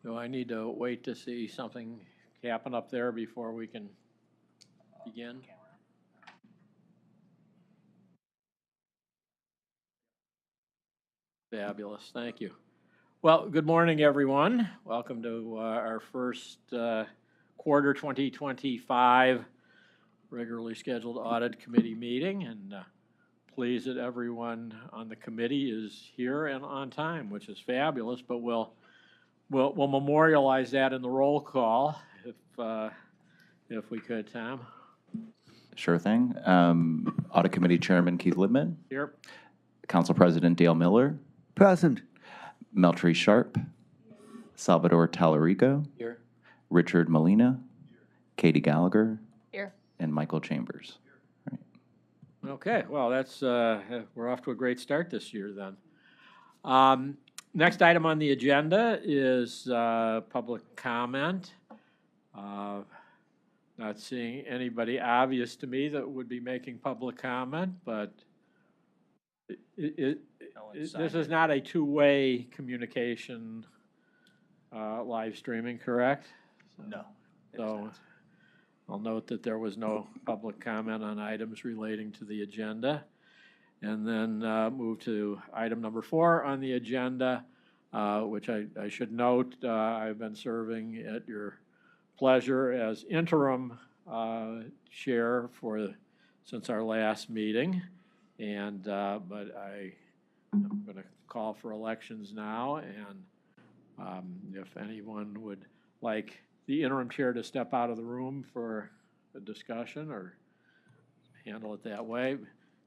Do I need to wait to see something happen up there before we can begin? Fabulous, thank you. Well, good morning, everyone. Welcome to our first quarter 2025 regularly scheduled audit committee meeting, and pleased that everyone on the committee is here and on time, which is fabulous. But we'll memorialize that in the roll call if we could, Tom. Sure thing. Audit Committee Chairman Keith Libman. Here. Council President Dale Miller. Present. Meltree Sharp. Salvador Tallarico. Here. Richard Molina. Katie Gallagher. Here. And Michael Chambers. Right. Okay, well, that's we're off to a great start this year then. Next item on the agenda is public comment. Not seeing anybody obvious to me that would be making public comment, but this is not a two-way communication live streaming, correct? No. So I'll note that there was no public comment on items relating to the agenda. And then move to item number 4 on the agenda, which I should note I've been serving at your pleasure as interim chair since our last meeting. And but I'm going to call for elections now, and if anyone would like the interim chair to step out of the room for a discussion or handle it that way,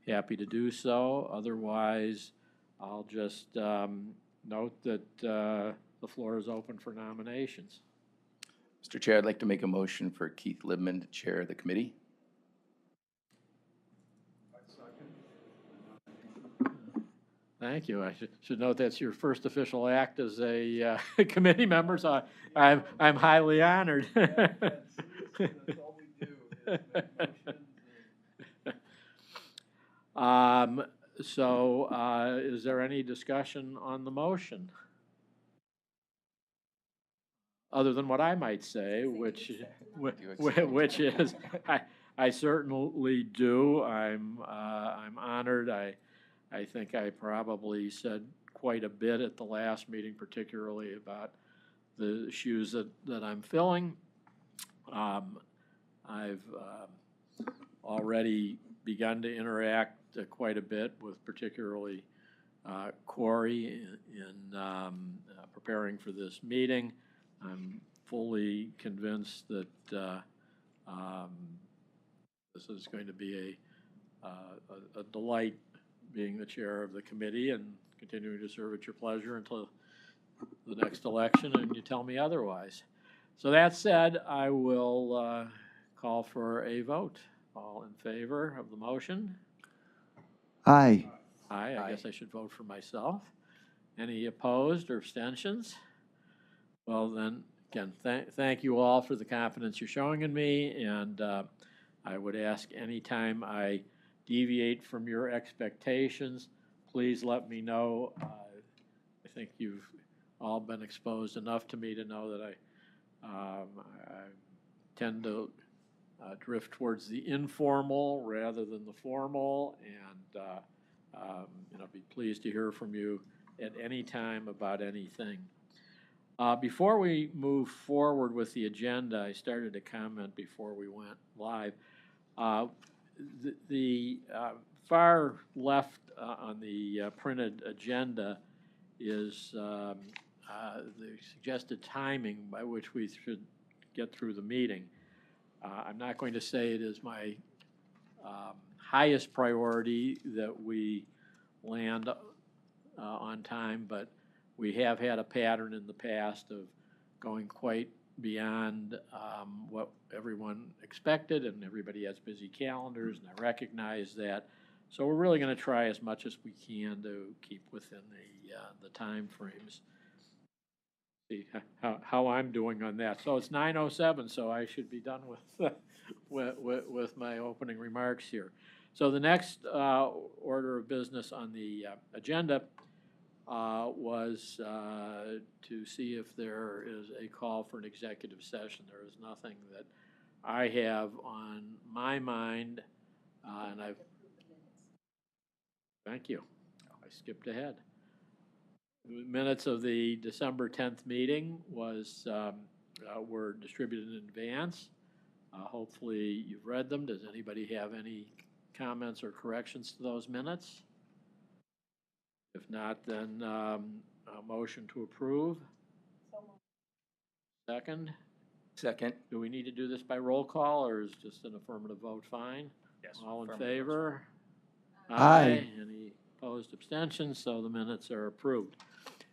happy to do so. Otherwise, I'll just note that the floor is open for nominations. Mr. Chair, I'd like to make a motion for Keith Libman to chair the committee. Thank you. I should note that's your first official act as a committee member, so I'm highly honored. That's all we do. Is there any discussion on the motion? Other than what I might say, which is, I certainly do. I'm honored. I think I probably said quite a bit at the last meeting, particularly about the shoes that I'm filling. I've already begun to interact quite a bit with particularly Corey in preparing for this meeting. I'm fully convinced that this is going to be a delight being the chair of the committee and continuing to serve at your pleasure until the next election, and you tell me otherwise. So that said, I will call for a vote. All in favor of the motion? Aye. Aye. I guess I should vote for myself. Any opposed or abstentions? Well then, again, thank you all for the confidence you're showing in me, and I would ask anytime I deviate from your expectations, please let me know. I think you've all been exposed enough to me to know that I tend to drift towards the informal rather than the formal, and be pleased to hear from you at any time about anything. Before we move forward with the agenda, I started to comment before we went live. The far left on the printed agenda is the suggested timing by which we should get through the meeting. I'm not going to say it is my highest priority that we land on time, but we have had a pattern in the past of going quite beyond what everyone expected, and everybody has busy calendars, and I recognize that. So we're really going to try as much as we can to keep within the time frames. See how I'm doing on that. So it's 9:07, so I should be done with my opening remarks here. So the next order of business on the agenda was to see if there is a call for an executive session. There is nothing that I have on my mind, and I've, thank you. I skipped ahead. The minutes of the December 10th meeting were distributed in advance. Hopefully you've read them. Does anybody have any comments or corrections to those minutes? If not, then a motion to approve. Second? Second. Do we need to do this by roll call, or is just an affirmative vote fine? Yes. All in affirmative. favor? Aye. Any opposed, abstentions? So the minutes are approved.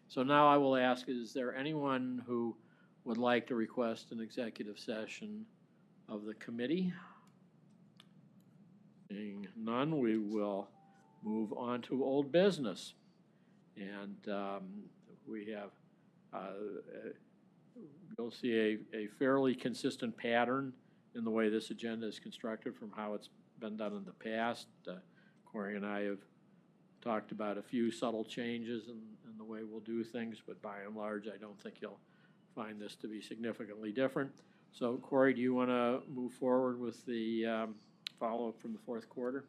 So now I will ask, is there anyone who would like to request an executive session of the committee? Seeing none, we will move on to old business. And we have, you'll see a fairly consistent pattern in the way this agenda is constructed from how it's been done in the past. Corey and I have talked about a few subtle changes in the way we'll do things, but by and large, I don't think you'll find this to be significantly different. So, Corey, do you want to move forward with the follow-up from the fourth quarter?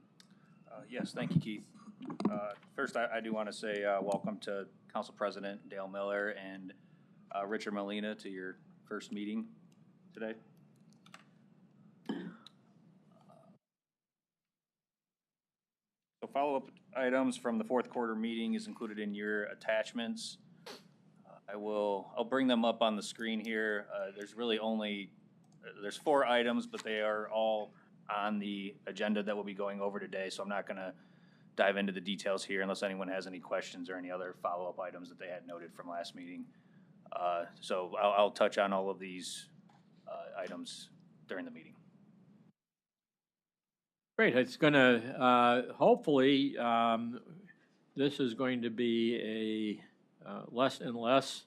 Yes, thank you, Keith. First, I do want to say welcome to Council President Dale Miller and Richard Molina to your first meeting today. So follow-up items from the fourth quarter meeting is included in your attachments. I'll bring them up on the screen here. There's 4 items, but they are all on the agenda that we'll be going over today, so I'm not going to dive into the details here unless anyone has any questions or any other follow-up items that they had noted from last meeting. So I'll touch on all of these items during the meeting. Great. It's going to, hopefully, this is going to be a less and less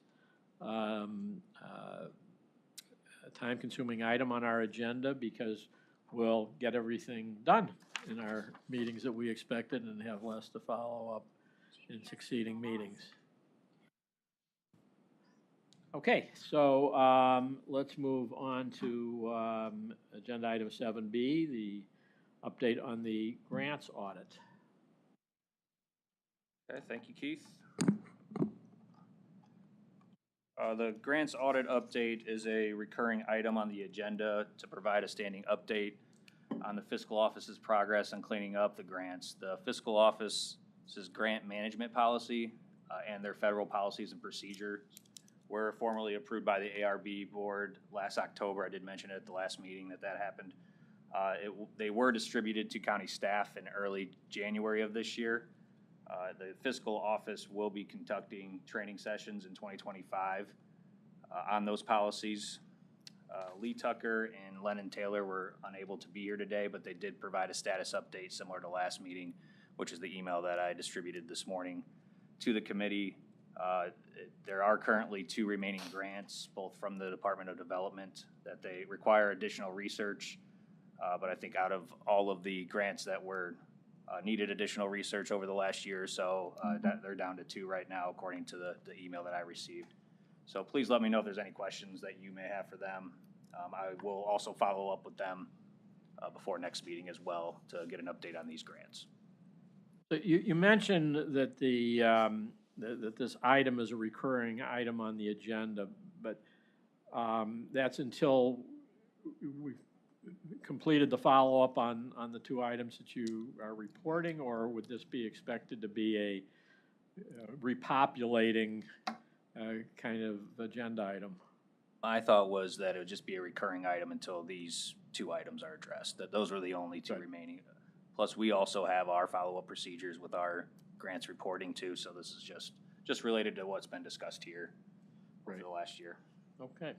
time-consuming item on our agenda, because we'll get everything done in our meetings that we expected and have less to follow up in succeeding meetings. Okay, so let's move on to agenda item 7B, the update on the grants audit. Okay, thank you, Keith. The grants audit update is a recurring item on the agenda to provide a standing update on the fiscal office's progress on cleaning up the grants. The fiscal office's grant management policy and their federal policies and procedures were formally approved by the ARB board last October. I did mention it at the last meeting that happened. They were distributed to county staff in early January of this year. The fiscal office will be conducting training sessions in 2025 on those policies. Lee Tucker and Lennon Taylor were unable to be here today, but they did provide a status update similar to last meeting, which is the email that I distributed this morning to the committee. There are currently 2 remaining grants, both from the Department of Development, that they require additional research. But I think out of all of the grants that were needed additional research over the last year or so, they're down to 2 right now, according to the email that I received. So please let me know if there's any questions that you may have for them. I will also follow up with them before next meeting as well to get an update on these grants. So you mentioned that that this item is a recurring item on the agenda, but that's until we've completed the follow-up on the 2 items that you are reporting, or would this be expected to be a repopulating kind of agenda item? My thought was that it would just be a recurring item until these 2 items are addressed, that those were the only 2 remaining. Plus, we also have our follow-up procedures with our grants reporting too, so this is just related to what's been discussed here over the last year. Okay.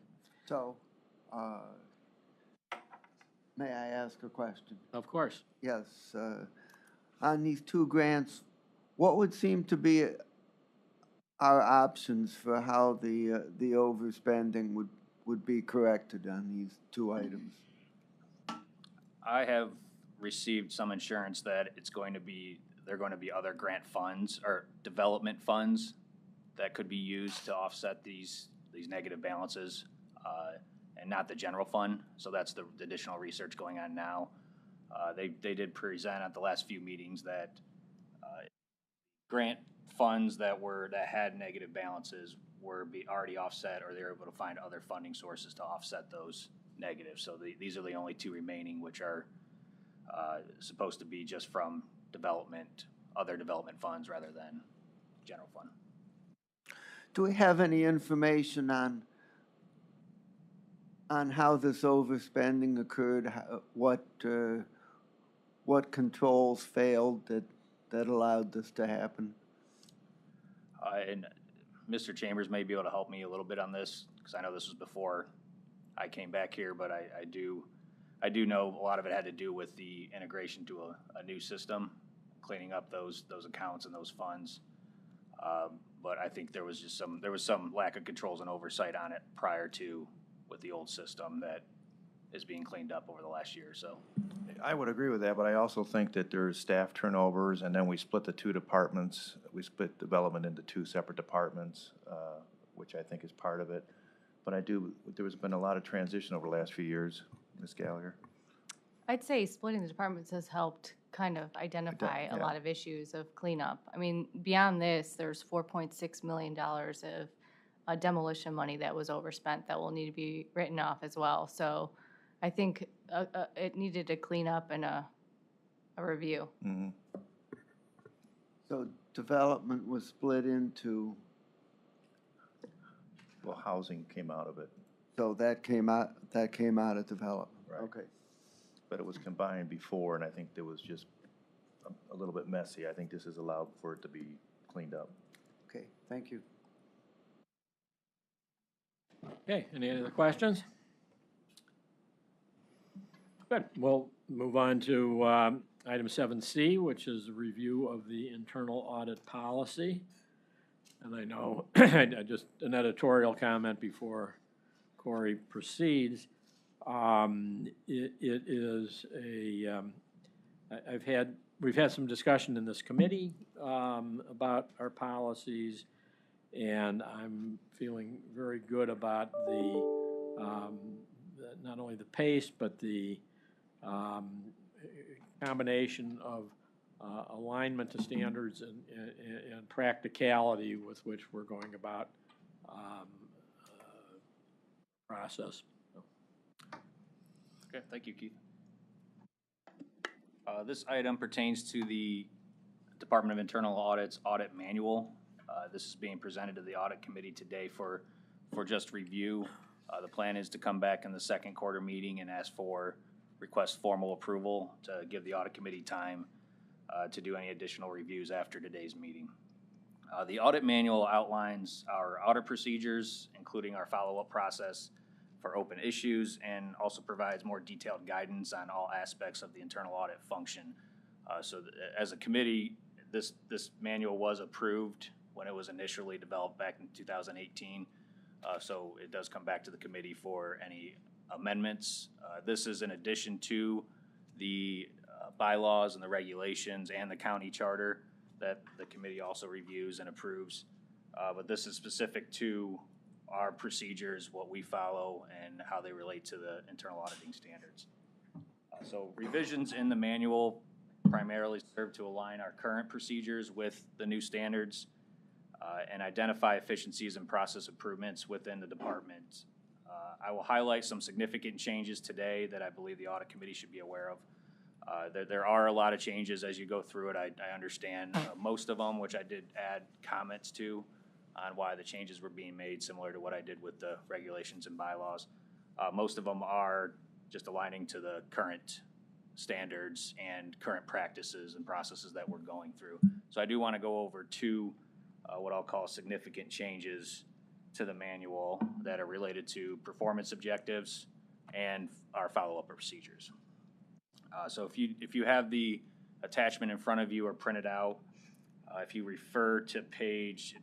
So, may I ask a question? Of course. Yes. On these 2 grants, what would seem to be our options for how the overspending would be corrected on these 2 items? I have received some assurance that they're going to be other grant funds or development funds that could be used to offset these negative balances, and not the general fund. So that's the additional research going on now. They did present at the last few meetings that grant funds that had negative balances were already offset, or they were able to find other funding sources to offset those negatives. So these are the only two remaining, which are supposed to be just from other development funds rather than general fund. Do we have any information on how this overspending occurred? What controls failed that allowed this to happen? And Mr. Chambers may be able to help me a little bit on this, because I know this was before I came back here, but I do know a lot of it had to do with the integration to a new system, cleaning up those accounts and those funds. But I think there was some lack of controls and oversight on it prior to with the old system that is being cleaned up over the last year or so. I would agree with that, but I also think that there's staff turnovers, and then we split the two departments. We split development into two separate departments, which I think is part of it. But there's been a lot of transition over the last few years. Ms. Gallagher? I'd say splitting the departments has helped kind of identify a Yeah. lot of issues of cleanup. I mean, beyond this, there's $4.6 million of demolition money that was overspent that will need to be written off as well. So I think it needed a cleanup and a review. Mm-hmm. So development was split into, Well, housing came out of it, so that came out of development. Right. Okay. but it was combined before, and I think there was just a little bit messy. I think this has allowed for it to be cleaned up. Okay, thank you. Okay, any other questions? Good, we'll move on to item 7C, which is a review of the internal audit policy. And I know, just an editorial comment before Corey proceeds. It is we've had some discussion in this committee about our policies, and I'm feeling very good about not only the pace, but the combination of alignment to standards and practicality with which we're going about process. Okay, thank you, Keith. This item pertains to the Department of Internal Audit's audit manual. This is being presented to the audit committee today for just review. The plan is to come back in the second quarter meeting and request formal approval to give the audit committee time to do any additional reviews after today's meeting. The audit manual outlines our audit procedures, including our follow-up process for open issues, and also provides more detailed guidance on all aspects of the internal audit function. As a committee, this manual was approved when it was initially developed back in 2018. So it does come back to the committee for any amendments. This is in addition to the bylaws and the regulations and the county charter that the committee also reviews and approves. But this is specific to our procedures, what we follow, and how they relate to the internal auditing standards. So revisions in the manual primarily serve to align our current procedures with the new standards and identify efficiencies and process improvements within the department. I will highlight some significant changes today that I believe the audit committee should be aware of. There are a lot of changes as you go through it. I understand most of them, which I did add comments to on why the changes were being made, similar to what I did with the regulations and bylaws. Most of them are just aligning to the current standards and current practices and processes that we're going through. So I do want to go over two what I'll call significant changes to the manual that are related to performance objectives and our follow-up procedures. So if you have the attachment in front of you or printed out, if you refer to page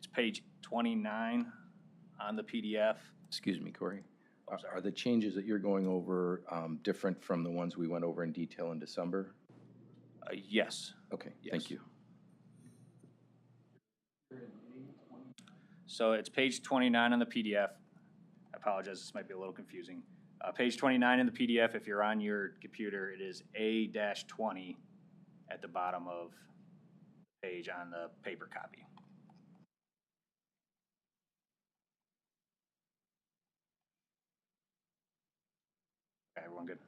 29 on the PDF. Excuse me, Corey. Are the changes that you're going over different from the ones we went over in detail in December? Yes. Okay, Yes. thank you. So it's page 29 on the PDF. I apologize, this might be a little confusing. Page 29 in the PDF, if you're on your computer, it is A-20 at the bottom of the page on the paper copy. Okay, everyone good?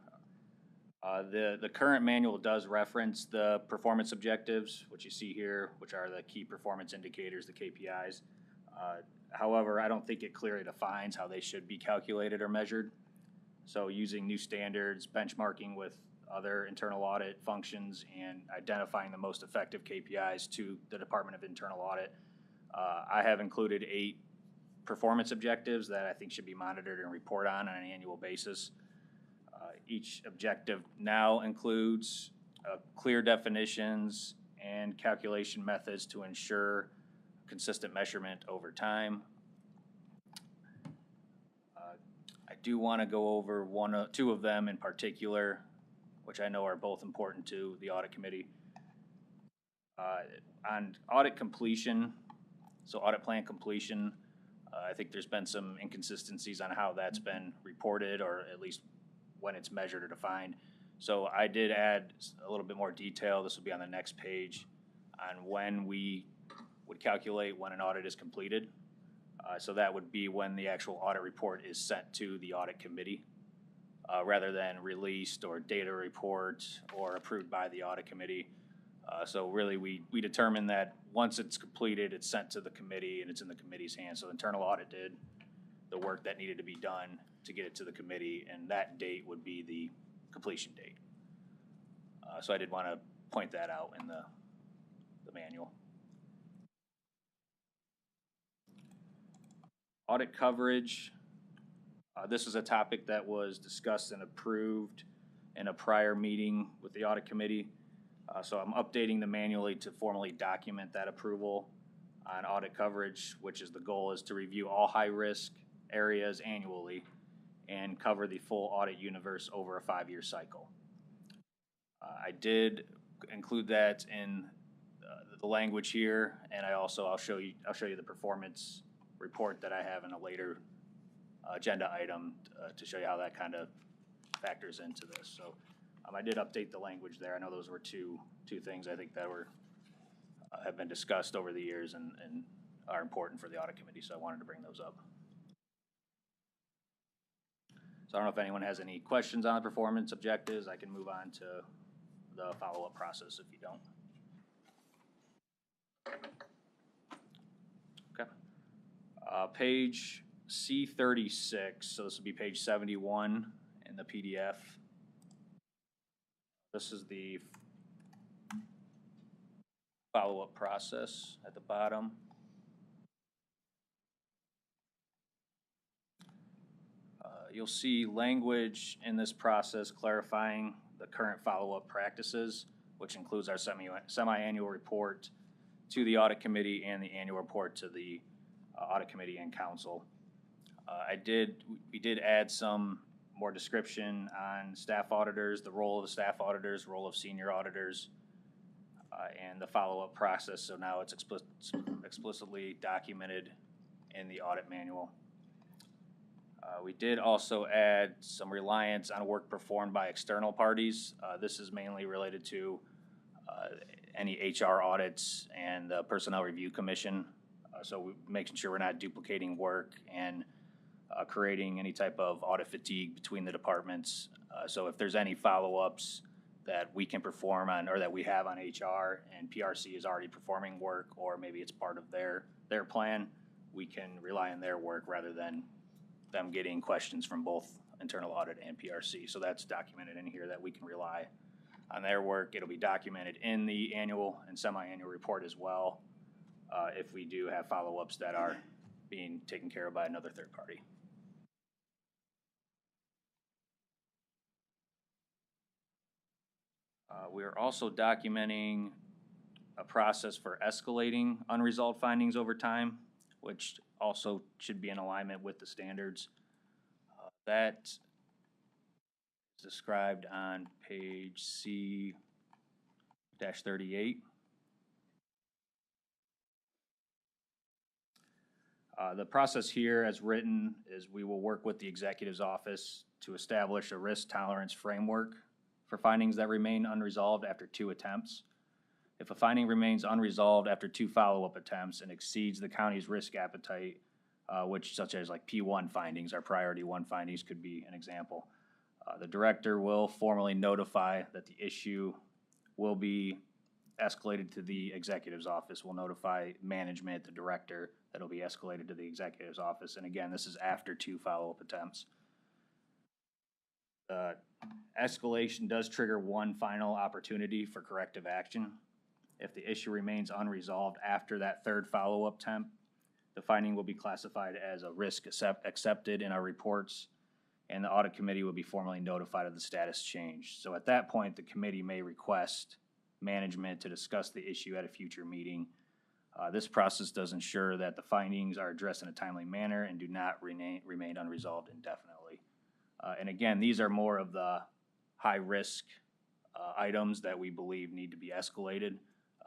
The current manual does reference the performance objectives, which you see here, which are the key performance indicators, the KPIs. However, I don't think it clearly defines how they should be calculated or measured. So using new standards, benchmarking with other internal audit functions, and identifying the most effective KPIs to the Department of Internal Audit. I have included 8 performance objectives that I think should be monitored and report on an annual basis. Each objective now includes clear definitions and calculation methods to ensure consistent measurement over time. I do want to go over two of them in particular, which I know are both important to the audit committee. On audit completion, so audit plan completion, I think there's been some inconsistencies on how that's been reported, or at least when it's measured or defined. So I did add a little bit more detail. This will be on the next page on when we would calculate when an audit is completed. So that would be when the actual audit report is sent to the audit committee, rather than released or data report or approved by the audit committee. So really we determined that once it's completed, it's sent to the committee and it's in the committee's hands. So internal audit did the work that needed to be done to get it to the committee, and that date would be the completion date. So I did want to point that out in the manual. Audit coverage. This is a topic that was discussed and approved in a prior meeting with the audit committee. So I'm updating the manually to formally document that approval on audit coverage, which is the goal is to review all high-risk areas annually and cover the full audit universe over a 5-year cycle. I did include that in the language here, and I'll show you the performance report that I have in a later agenda item to show you how that kind of factors into this. So I did update the language there. I know those were two things I think that were have been discussed over the years and are important for the audit committee, so I wanted to bring those up. So I don't know if anyone has any questions on the performance objectives. I can move on to the follow-up process if you don't. Okay. Page C36, so this would be page 71 in the PDF. This is the follow-up process at the bottom. You'll see language in this process clarifying the current follow-up practices, which includes our semi-annual report to the audit committee and the annual report to the audit committee and council. We did add some more description on staff auditors, the role of the staff auditors, role of senior auditors, and the follow-up process. So now it's explicitly documented in the audit manual. We did also add some reliance on work performed by external parties. This is mainly related to any HR audits and the Personnel Review Commission. So we're making sure we're not duplicating work and creating any type of audit fatigue between the departments. So if there's any follow-ups that we can perform on or that we have on HR and PRC is already performing work, or maybe it's part of their plan, we can rely on their work rather than them getting questions from both internal audit and PRC. So that's documented in here that we can rely on their work. It'll be documented in the annual and semi-annual report as well if we do have follow-ups that are being taken care of by another third party. We are also documenting a process for escalating unresolved findings over time, which also should be in alignment with the standards. That is described on page C-38. The process here as written is we will work with the executive's office to establish a risk tolerance framework for findings that remain unresolved after 2 attempts. If a finding remains unresolved after 2 follow-up attempts and exceeds the county's risk appetite, which such as like P1 findings, our priority 1 findings could be an example, the director will formally notify that the issue will be escalated to the executive's office. We'll notify management, the director, that'll be escalated to the executive's office. And again, this is after 2 follow-up attempts. Escalation does trigger 1 final opportunity for corrective action. If the issue remains unresolved after that 3rd follow-up attempt, the finding will be classified as a risk accepted in our reports, and the audit committee will be formally notified of the status change. So at that point, the committee may request management to discuss the issue at a future meeting. This process does ensure that the findings are addressed in a timely manner and do not remain unresolved indefinitely. And again, these are more of the high-risk items that we believe need to be escalated.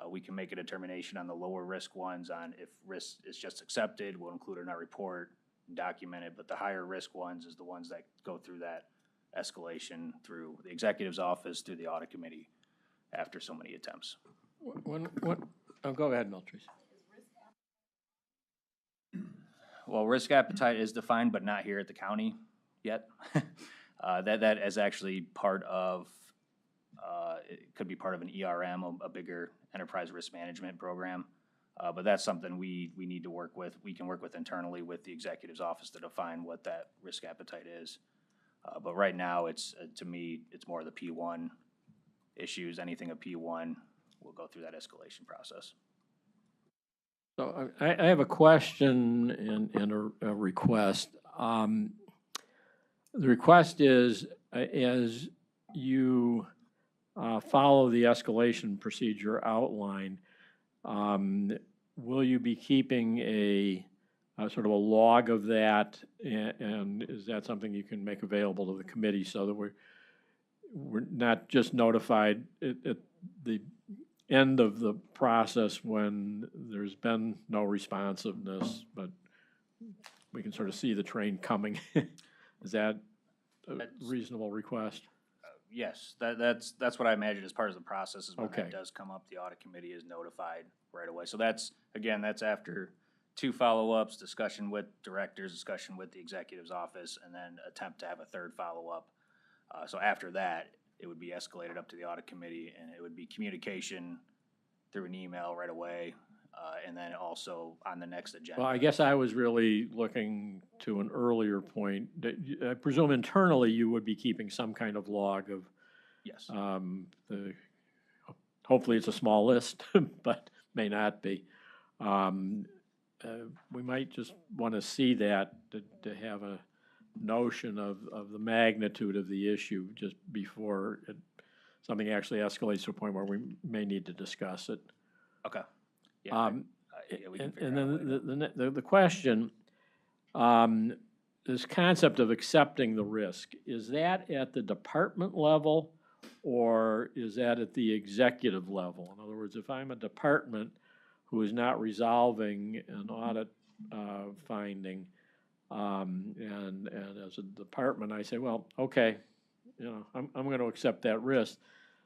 We can make a determination on the lower-risk ones on if risk is just accepted, we'll include it in our report and document it, but the higher-risk ones is the ones that go through that escalation through the executive's office, through the audit committee after so many attempts. Go ahead, Miltreese. Well, risk appetite is defined, but not here at the county yet. That is actually part of, it could be part of an ERM, a bigger enterprise risk management program. But that's something we need to work with. We can work with internally with the executive's office to define what that risk appetite is. But right now, it's, to me, it's more of the P1 issues. Anything a P1 will go through that escalation process. So I have a question and a request. The request is, as you follow the escalation procedure outline, will you be keeping a sort of a log of that? And is that something you can make available to the committee so that we're not just notified at the end of the process when there's been no responsiveness, but we can sort of see the train coming? Is that a reasonable request? Yes, that's what I imagine as part of the process is when Okay. that does come up, the audit committee is notified right away. So that's, again, that's after 2 follow-ups, discussion with directors, discussion with the executive's office, and then attempt to have a 3rd follow-up. So after that, it would be escalated up to the audit committee, and it would be communication through an email right away, and then also on the next agenda. Well, I guess I was really looking to an earlier point. I presume internally you would be keeping some kind of log of, Yes. hopefully it's a small list, but may not be. We might just want to see that to have a notion of the magnitude of the issue just before something actually escalates to a point where we may need to discuss it. Okay. Yeah, we can figure And out a way then the question, this concept of accepting the risk, is that at the department level or is that at the executive level? In other words, if I'm a department who is not resolving an audit finding, and as a department I say, well, okay, you know, I'm going to accept that risk.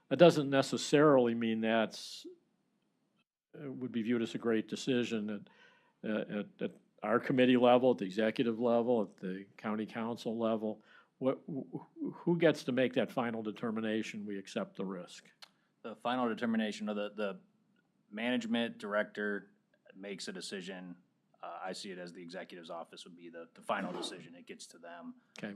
That doesn't necessarily mean that's would be viewed as a great decision at our committee level, at the executive level, at the county council level. Who gets to make that final determination we accept the risk? The final determination of the management director makes a decision. I see it as the executive's office would be the final decision. It gets to them. Okay.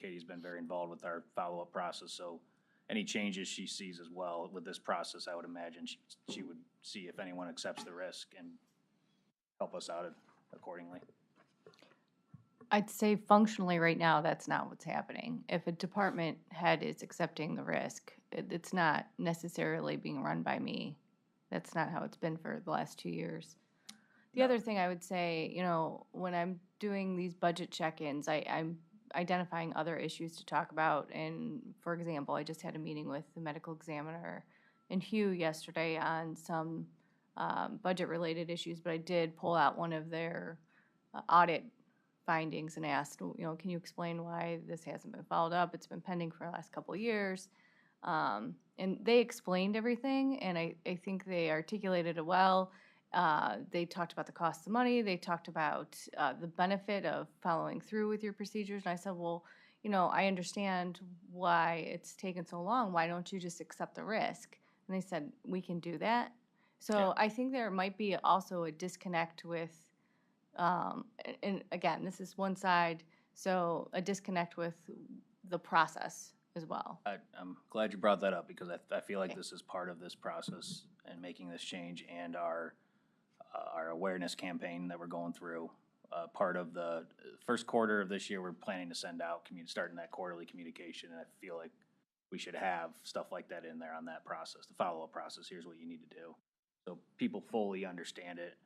Katie's been very involved with our follow-up process, so any changes she sees as well with this process, I would imagine she would see if anyone accepts the risk and help us out accordingly. I'd say functionally right now, that's not what's happening. If a department head is accepting the risk, it's not necessarily being run by me. That's not how it's been for the last 2 years. The other thing I would say, you know, when I'm doing these budget check-ins, I'm identifying other issues to talk about. And for example, I just had a meeting with the medical examiner and Hugh yesterday on some budget-related issues, but I did pull out one of their audit findings and asked, can you explain why this hasn't been followed up? It's been pending for the last couple of years. And they explained everything, and I think they articulated it well. They talked about the cost of money. They talked about the benefit of following through with your procedures. And I said, well, I understand why it's taken so long. Why don't you just accept the risk? And they said, we can do that. So Yeah. I think there might be also a disconnect with, and again, this is one side, so a disconnect with the process as well. I'm glad you brought that up because I feel like this is part of this process and making this change and our awareness campaign that we're going through. Part of the first quarter of this year, we're planning to send out, starting that quarterly communication, and I feel like we should have stuff like that in there on that process, the follow-up process. Here's what you need to do. So people fully understand it.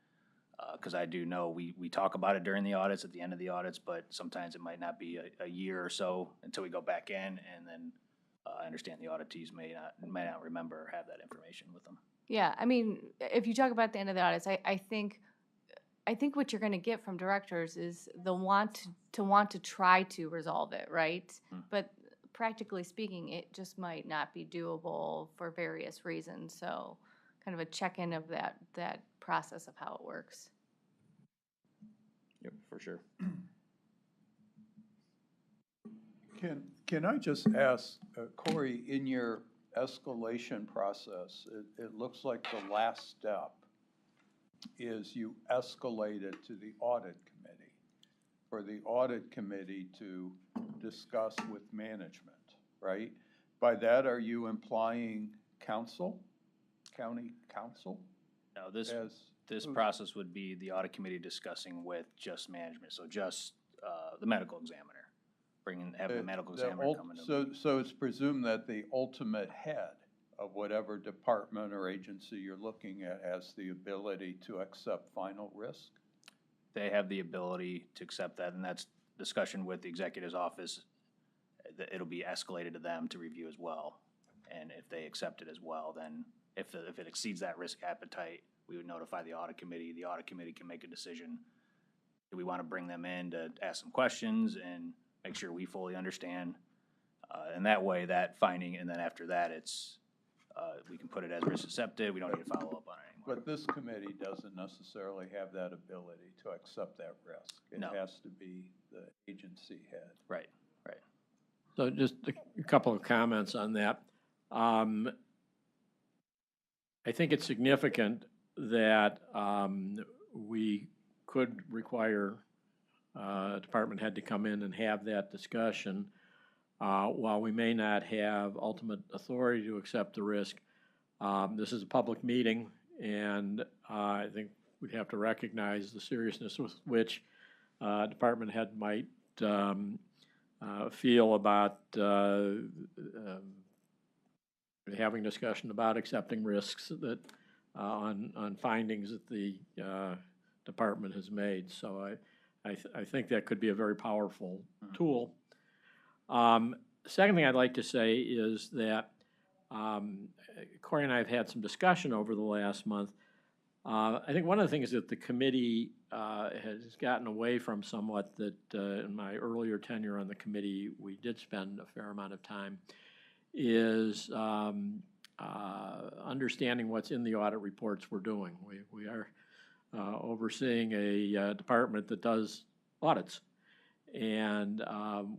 Because I do know we talk about it during the audits, at the end of the audits, but sometimes it might not be a year or so until we go back in, and then I understand the auditees may not remember or have that information with them. Yeah, I mean, if you talk about the end of the audits, I think what you're going to get from directors is the want to try to resolve it, right? But practically speaking, it just might not be doable for various reasons. So, kind of a check-in of that process of how it works. Yep, for sure. Can I just ask, Corey, in your escalation process, it looks like the last step is you escalate it to the audit committee, for the audit committee to discuss with management, right? By that, are you implying council, county council? No, this process would be the audit committee discussing with just management, so just the medical examiner, having the medical examiner come in. So it's presumed that the ultimate head of whatever department or agency you're looking at has the ability to accept final risk? They have the ability to accept that, and that's discussion with the executive's office. It'll be escalated to them to review as well, and if they accept it as well, then if it exceeds that risk appetite, we would notify the audit committee. The audit committee can make a decision. Do we want to bring them in to ask some questions and make sure we fully understand? And that way, that finding, and then after that, it's we can put it as risk accepted. We don't need to follow up on it anymore. But this committee doesn't necessarily have that ability to accept that risk. It No. has to be the agency head. Right. So just a couple of comments on that. I think it's significant that we could require a department head to come in and have that discussion. While we may not have ultimate authority to accept the risk, this is a public meeting, and I think we have to recognize the seriousness with which department head might feel about having discussion about accepting risks that on findings that the department has made. So I think that could be a very powerful tool. Second thing I'd like to say is that Corey and I have had some discussion over the last month. I think one of the things that the committee has gotten away from somewhat, that in my earlier tenure on the committee we did spend a fair amount of time, is understanding what's in the audit reports we're doing. We are overseeing a department that does audits. And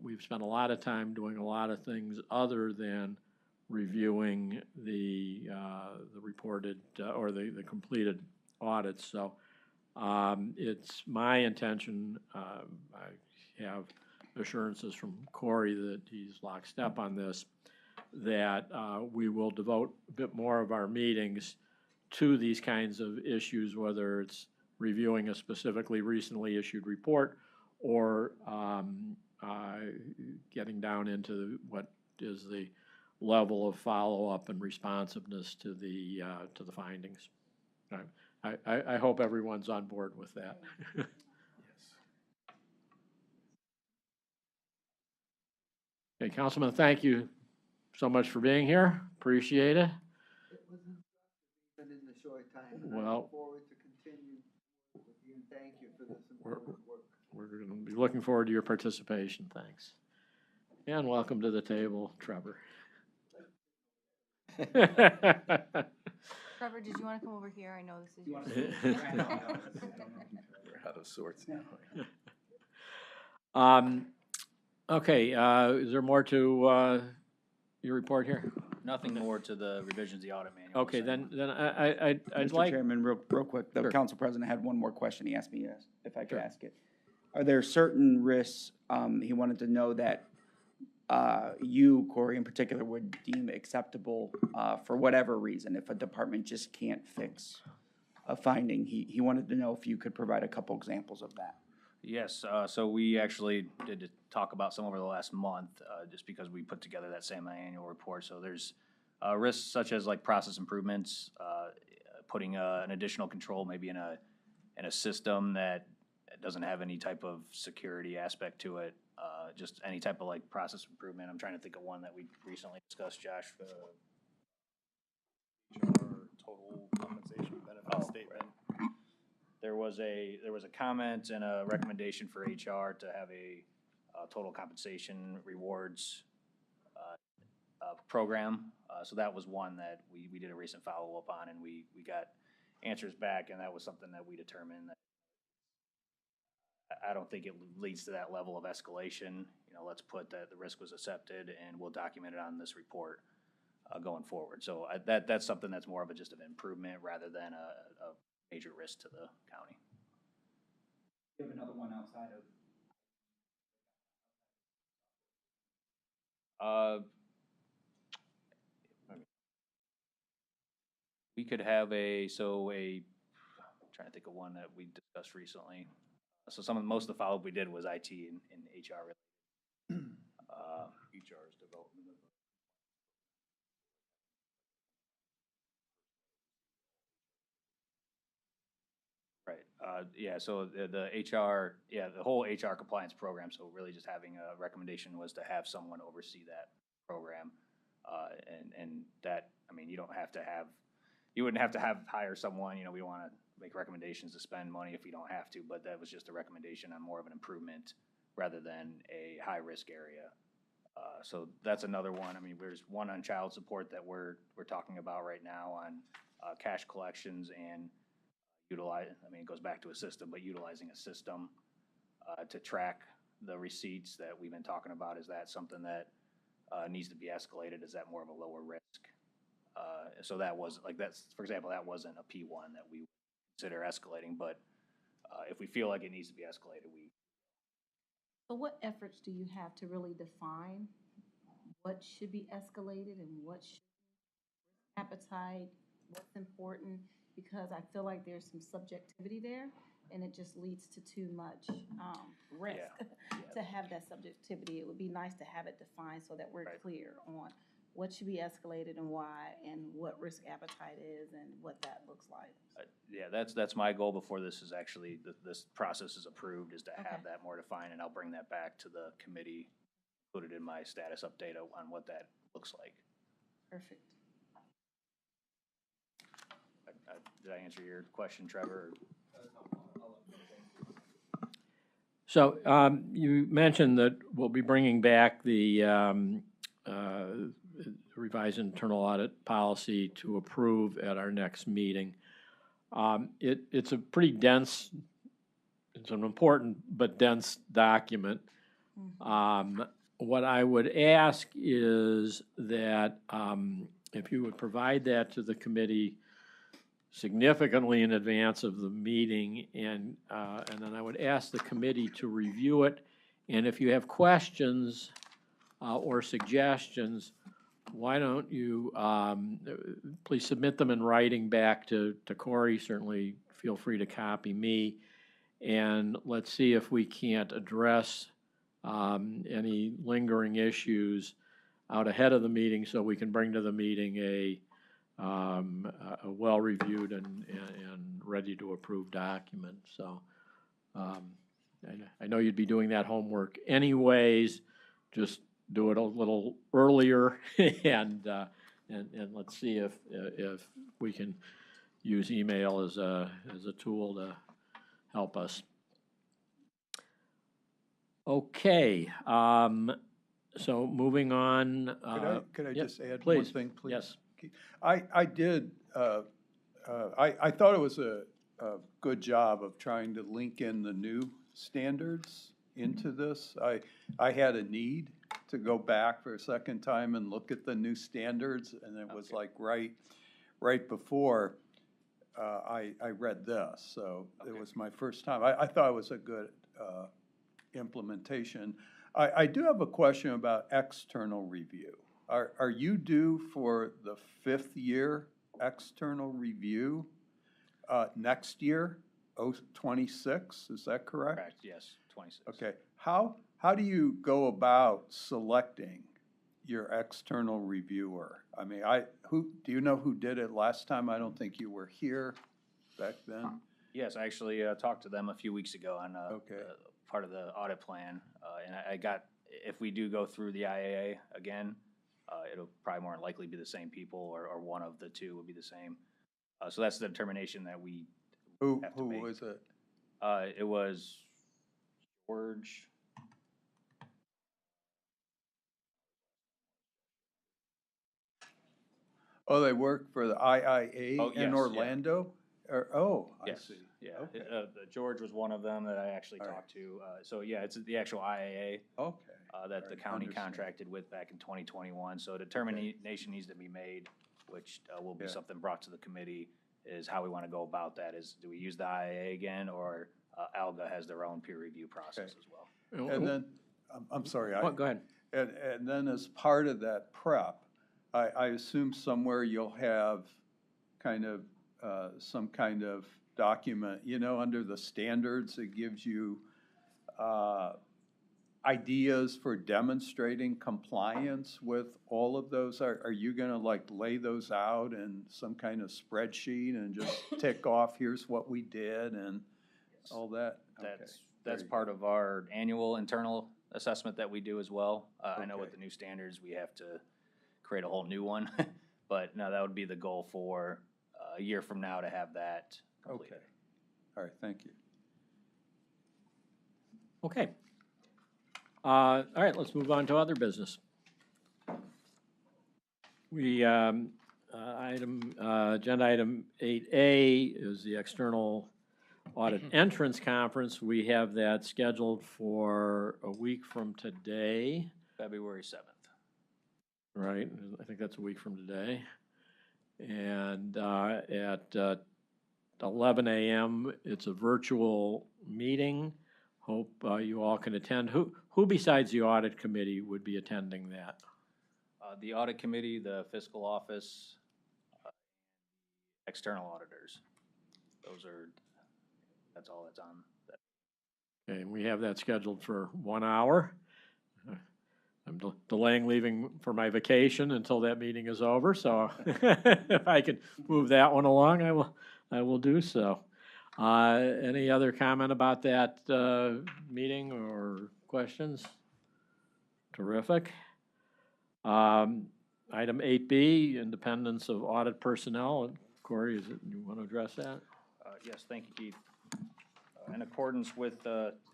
we've spent a lot of time doing a lot of things other than reviewing the reported or the completed audits. So it's my intention, I have assurances from Corey that he's lockstep on this, that we will devote a bit more of our meetings to these kinds of issues, whether it's reviewing a specifically recently issued report or getting down into what is the level of follow-up and responsiveness to the findings. I hope everyone's on board with that. Yes. Okay, Councilman, thank you so much for being here. Appreciate it. It was instructive even in the short time. And I Well, look forward to continue with you, and thank you for this important work. we're going to be looking forward to your participation. Thanks. And welcome to the table, Trevor. Trevor, did you want to come over here? I know this is your We're out of sorts now. Okay, is there more to your report here? Nothing more to the revisions of the audit manual. Okay, so- then I'd Mr. like. Chairman, real quick, the Sure. council president had one more question. He asked me if I could Sure. ask it. Are there certain risks, he wanted to know that you, Corey, in particular, would deem acceptable for whatever reason, if a department just can't fix a finding? He wanted to know if you could provide a couple examples of that. Yes, so we actually did talk about some over the last month, just because we put together that same annual report. So there's risks such as like process improvements, putting an additional control maybe in a system that doesn't have any type of security aspect to it, just any type of like process improvement. I'm trying to think of one that we recently discussed, Josh. Total compensation benefit statement. There was a comment and a recommendation for HR to have a total compensation rewards program. So that was one that we did a recent follow-up on, and we got answers back, and that was something that we determined that I don't think it leads to that level of escalation. You know, let's put that the risk was accepted, and we'll document it on this report going forward. So that's something that's more of a just an improvement rather than a major risk to the county. You have another one outside of? We could have I'm trying to think of one that we discussed recently. So most of the follow-up we did was IT and HR related. HR's development of Right, yeah, so the HR, the whole HR compliance program, so really just having a recommendation was to have someone oversee that program. And that, I mean, you wouldn't have to hire someone, you know, we wanna make recommendations to spend money if we don't have to, but that was just a recommendation on more of an improvement rather than a high-risk area. So that's another one. I mean, there's one on child support that we're talking about right now on cash collections and it goes back to a system, but utilizing a system to track the receipts that we've been talking about. Is that something that needs to be escalated? Is that more of a lower risk? So that was like for example, that wasn't a P1 that we would consider escalating, but if we feel like it needs to be escalated, we. So what efforts do you have to really define what should be escalated and what should be appetite, what's important? Because I feel like there's some subjectivity there, and it just leads to too much risk to have that subjectivity. It would be nice to have it defined so that we're clear on what should be escalated and why, and what risk appetite is, and what that looks like. Yeah, that's my goal before this is actually, this process is approved, is to have that more defined, and I'll bring that back to the committee, put it in my status update on what that looks like. Perfect. Did I answer your question, Trevor? So you mentioned that we'll be bringing back the revised internal audit policy to approve at our next meeting. It's a pretty dense, it's an important but dense document. What I would ask is that if you would provide that to the committee significantly in advance of the meeting, and then I would ask the committee to review it, and if you have questions or suggestions, why don't you please submit them in writing back to Corey. Certainly feel free to copy me, and let's see if we can't address any lingering issues out ahead of the meeting, so we can bring to the meeting a well-reviewed and ready to approve document. So I know you'd be doing that homework anyways. Just do it a little earlier, and let's see if we can use email as a tool to help us. Okay, so moving on. Could I yep, just add one please. thing, please? Yes. I did, I thought it was a good job of trying to link in the new standards into this. I had a need to go back for a second time and look at the new standards, and it was like right before I read this, so it was my first time. I thought it was a good implementation. I do have a question about external review. Are you due for the 5th year external review next year, 26? Is that correct? Correct, yes, 26. Okay. How do you go about selecting your external reviewer? I mean, do you know who did it last time? I don't think you were here back then. Yes, I actually talked to them a few weeks ago on part of the audit plan, and I got, if we do go through the IAA again, it'll probably more than likely be the same people, or one of the two will be the same. So that's the determination that we have to make. Who was it? It was George. Oh, they work for the IIA Oh, yes, in yeah. Orlando? I Yes, see. yeah. Okay. George was one of them that I actually All right. talked to. So yeah, it's the actual IAA Okay. that the Alright, county understand. contracted with back in 2021. So a determination needs to be made, which will be Yeah. something brought to the committee, is how we want to go about that. Is, do we use the IAA again, or ALGA has their own peer review process as well? And then, I'm sorry. Oh, go ahead. And then as part of that prep, I assume somewhere you'll have kind of, some kind of document, under the standards, it gives you, ideas for demonstrating compliance with all of those. Are you gonna like lay those out in some kind of spreadsheet and just tick off, here's what we did and all that? Okay. That's Very part of our annual internal assessment that we do as well. I know with Okay. the new standards, we have to create a whole new one, but no, that would be the goal for a year from now to have that completed. Okay. All right, thank you. Okay. All right, let's move on to other business. We, agenda item 8A is the external audit entrance conference. We have that scheduled for a week from today. February 7th. Right, I think that's a week from today. And at 11 a.m., it's a virtual meeting. Hope you all can attend. Who besides the audit committee would be attending that? The audit committee, the fiscal office, external auditors. That's all that's on. Okay, and we have that scheduled for 1 hour. I'm delaying leaving for my vacation until that meeting is over, so if I can move that one along, I will do so. Any other comment about that meeting or questions? Terrific. Item 8B, independence of audit personnel. Corey, you want to address that? Yes, thank you, Keith. In accordance with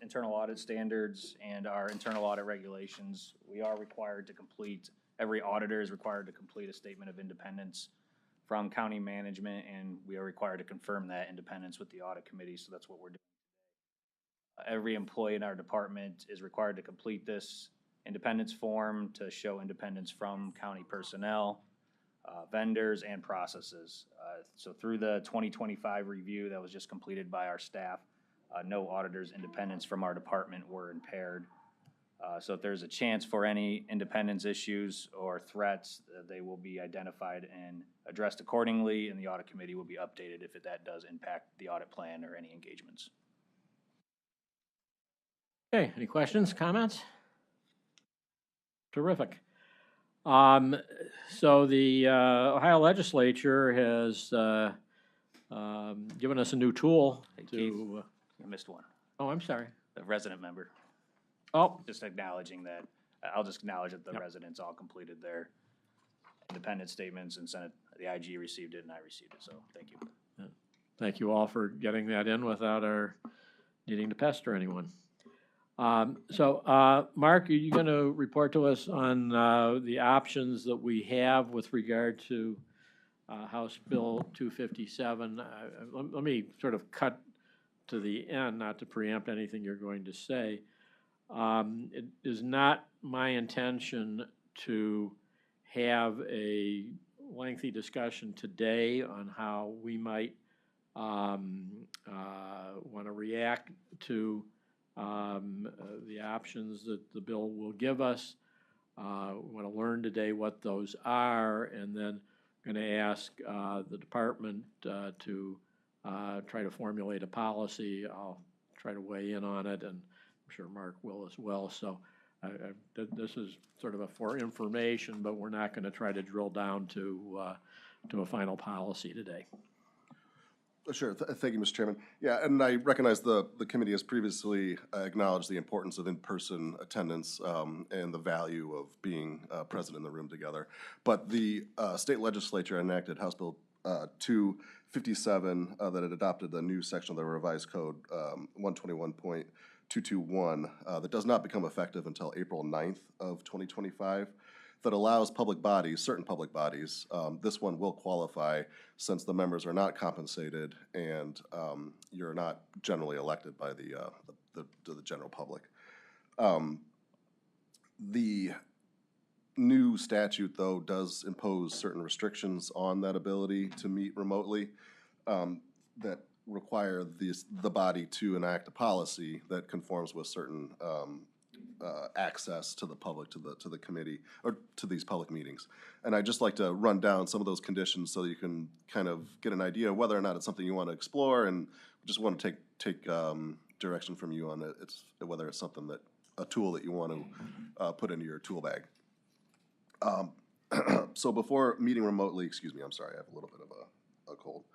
internal audit standards and our internal audit regulations, we are required to complete, every auditor is required to complete a statement of independence from county management, and we are required to confirm that independence with the audit committee, so that's what we're doing today. Every employee in our department is required to complete this independence form to show independence from county personnel, vendors, and processes. So through the 2025 review that was just completed by our staff, no auditor's independence from our department were impaired. So if there's a chance for any independence issues or threats, they will be identified and addressed accordingly, and the audit committee will be updated if that does impact the audit plan or any engagements. Okay, any questions, comments? Terrific. So the Ohio legislature has given us a new tool Hey, Keith, to. I missed one, Oh, I'm sorry. the resident member. Oh, Just acknowledging that, I'll just acknowledge that the Yep. residents all completed their independent statements and sent it, the IG received it and I received it, so thank you. thank you all for getting that in without our needing to pester anyone. Mark, are you going to report to us on the options that we have with regard to House Bill 257? Let me sort of cut to the end, not to preempt anything you're going to say. It is not my intention to have a lengthy discussion today on how we might want to react to the options that the bill will give us. We want to learn today what those are, and then going to ask the department to try to formulate a policy. I'll try to weigh in on it, and I'm sure Mark will as well. So this is sort of for information, but we're not going to try to drill down to a final policy today. Sure. Thank you, Mr. Chairman. Yeah, and I recognize the committee has previously acknowledged the importance of in-person attendance and the value of being present in the room together. But the state legislature enacted House Bill 257 that had adopted the new section of the revised code 121.221 that does not become effective until April 9th of 2025. That allows public bodies, certain public bodies, this one will qualify since the members are not compensated and you're not generally elected by the general public. The new statute, though, does impose certain restrictions on that ability to meet remotely that require the body to enact a policy that conforms with certain access to the public, to the committee, or to these public meetings. And I'd just like to run down some of those conditions so that you can kind of get an idea of whether or not it's something you want to explore, and just want to take direction from you on it. It's whether it's something that, a tool that you want to put into your tool bag. So before meeting remotely, excuse me, I'm sorry, I have a little bit of a cold.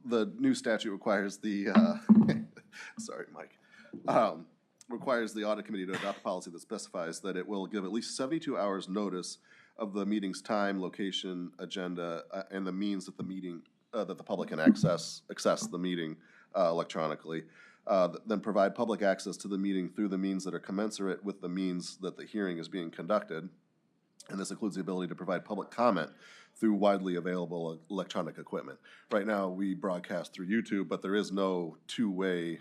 The new statute requires the, sorry, Mike. Requires the audit committee to adopt a policy that specifies that it will give at least 72 hours notice of the meeting's time, location, agenda, and the means that the meeting, that the public can access the meeting electronically. Then provide public access to the meeting through the means that are commensurate with the means that the hearing is being conducted. And this includes the ability to provide public comment through widely available electronic equipment. Right now, we broadcast through YouTube, but there is no two-way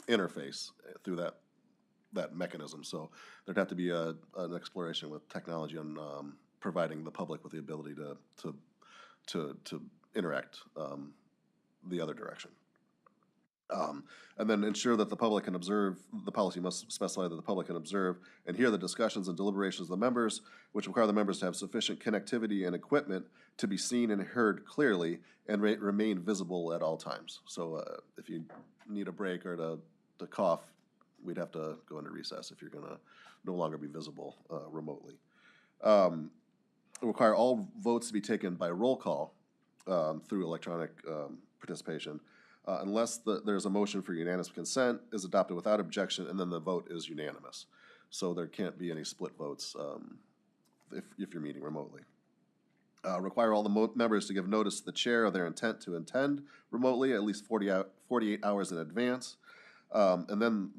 interface through that mechanism. So there'd have to be an exploration with technology on providing the public with the ability to interact the other direction. And then ensure that the public can observe, the policy must specify that the public can observe and hear the discussions and deliberations of the members, which require the members to have sufficient connectivity and equipment to be seen and heard clearly and remain visible at all times. So if you need a break or to cough, we'd have to go into recess if you're going to no longer be visible remotely. Require all votes to be taken by roll call through electronic participation, unless there's a motion for unanimous consent is adopted without objection, and then the vote is unanimous. So there can't be any split votes if you're meeting remotely. Require all the members to give notice to the chair of their intent to attend remotely at least 48 hours in advance. And then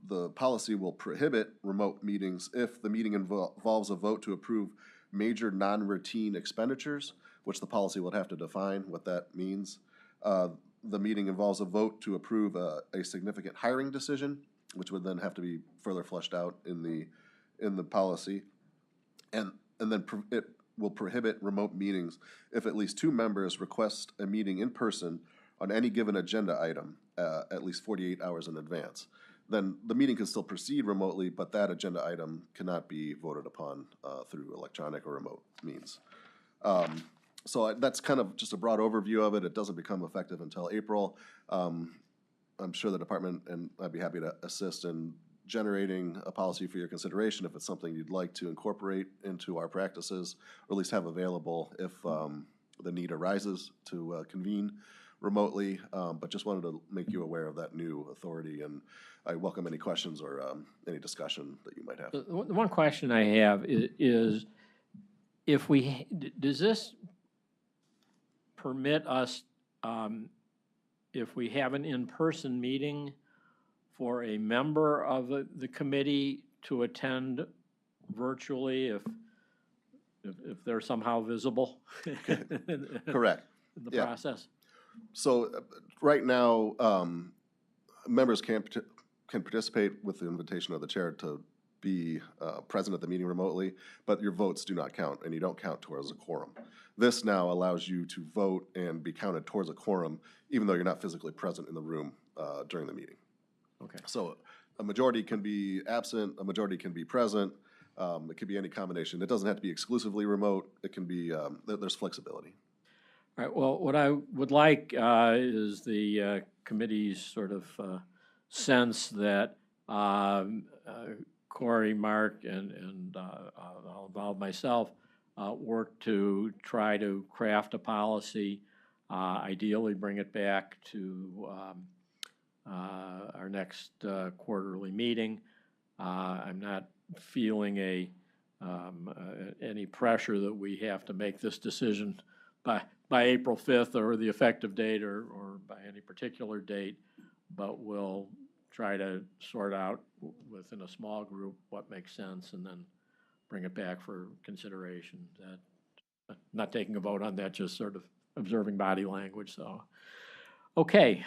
the policy will prohibit remote meetings if the meeting involves a vote to approve major non-routine expenditures, which the policy would have to define what that means. The meeting involves a vote to approve a significant hiring decision, which would then have to be further fleshed out in the policy. And then it will prohibit remote meetings if at least 2 members request a meeting in person on any given agenda item at least 48 hours in advance. Then the meeting can still proceed remotely, but that agenda item cannot be voted upon through electronic or remote means. So that's kind of just a broad overview of it. It doesn't become effective until April. I'm sure the department, and I'd be happy to assist in generating a policy for your consideration if it's something you'd like to incorporate into our practices, or at least have available if the need arises to convene remotely. But just wanted to make you aware of that new authority, and I welcome any questions or any discussion that you might have. The one question I have is if we, does this permit us, if we have an in-person meeting for a member of the committee to attend virtually if they're somehow visible? Correct. In the Yeah. process? So right now, members can participate with the invitation of the chair to be present at the meeting remotely, but your votes do not count, and you don't count towards a quorum. This now allows you to vote and be counted towards a quorum, even though you're not physically present in the room during the meeting. Okay. So a majority can be absent, a majority can be present. It could be any combination. It doesn't have to be exclusively remote. It can be, there's flexibility. All right, well, what I would like is the committee's sort of sense that Corey, Mark, and I'll involve myself, work to try to craft a policy, ideally bring it back to our next quarterly meeting. I'm not feeling any pressure that we have to make this decision by April 5th or the effective date or by any particular date, but we'll try to sort out within a small group what makes sense and then bring it back for consideration. Not taking a vote on that, just sort of observing body language. So, okay,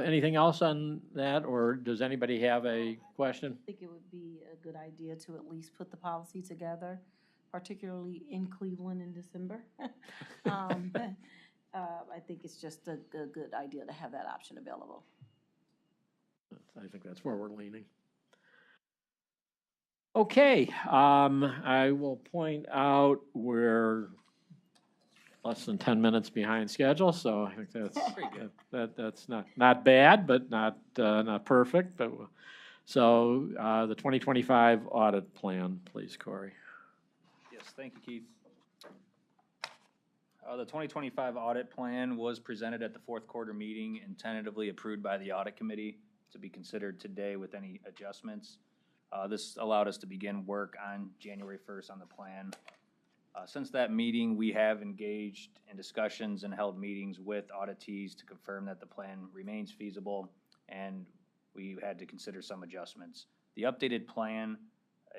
anything else on that, or does anybody have a question? I think it would be a good idea to at least put the policy together, particularly in Cleveland in December. I think it's just a good idea to have that option available. I think that's where we're leaning. Okay, I will point out we're less than 10 minutes behind schedule, so I think that's not bad, but not perfect. But so the 2025 audit plan, please, Corey. Yes, thank you, Keith. The 2025 audit plan was presented at the fourth quarter meeting and tentatively approved by the audit committee to be considered today with any adjustments. This allowed us to begin work on January 1st on the plan. Since that meeting, we have engaged in discussions and held meetings with auditees to confirm that the plan remains feasible, and we had to consider some adjustments. The updated plan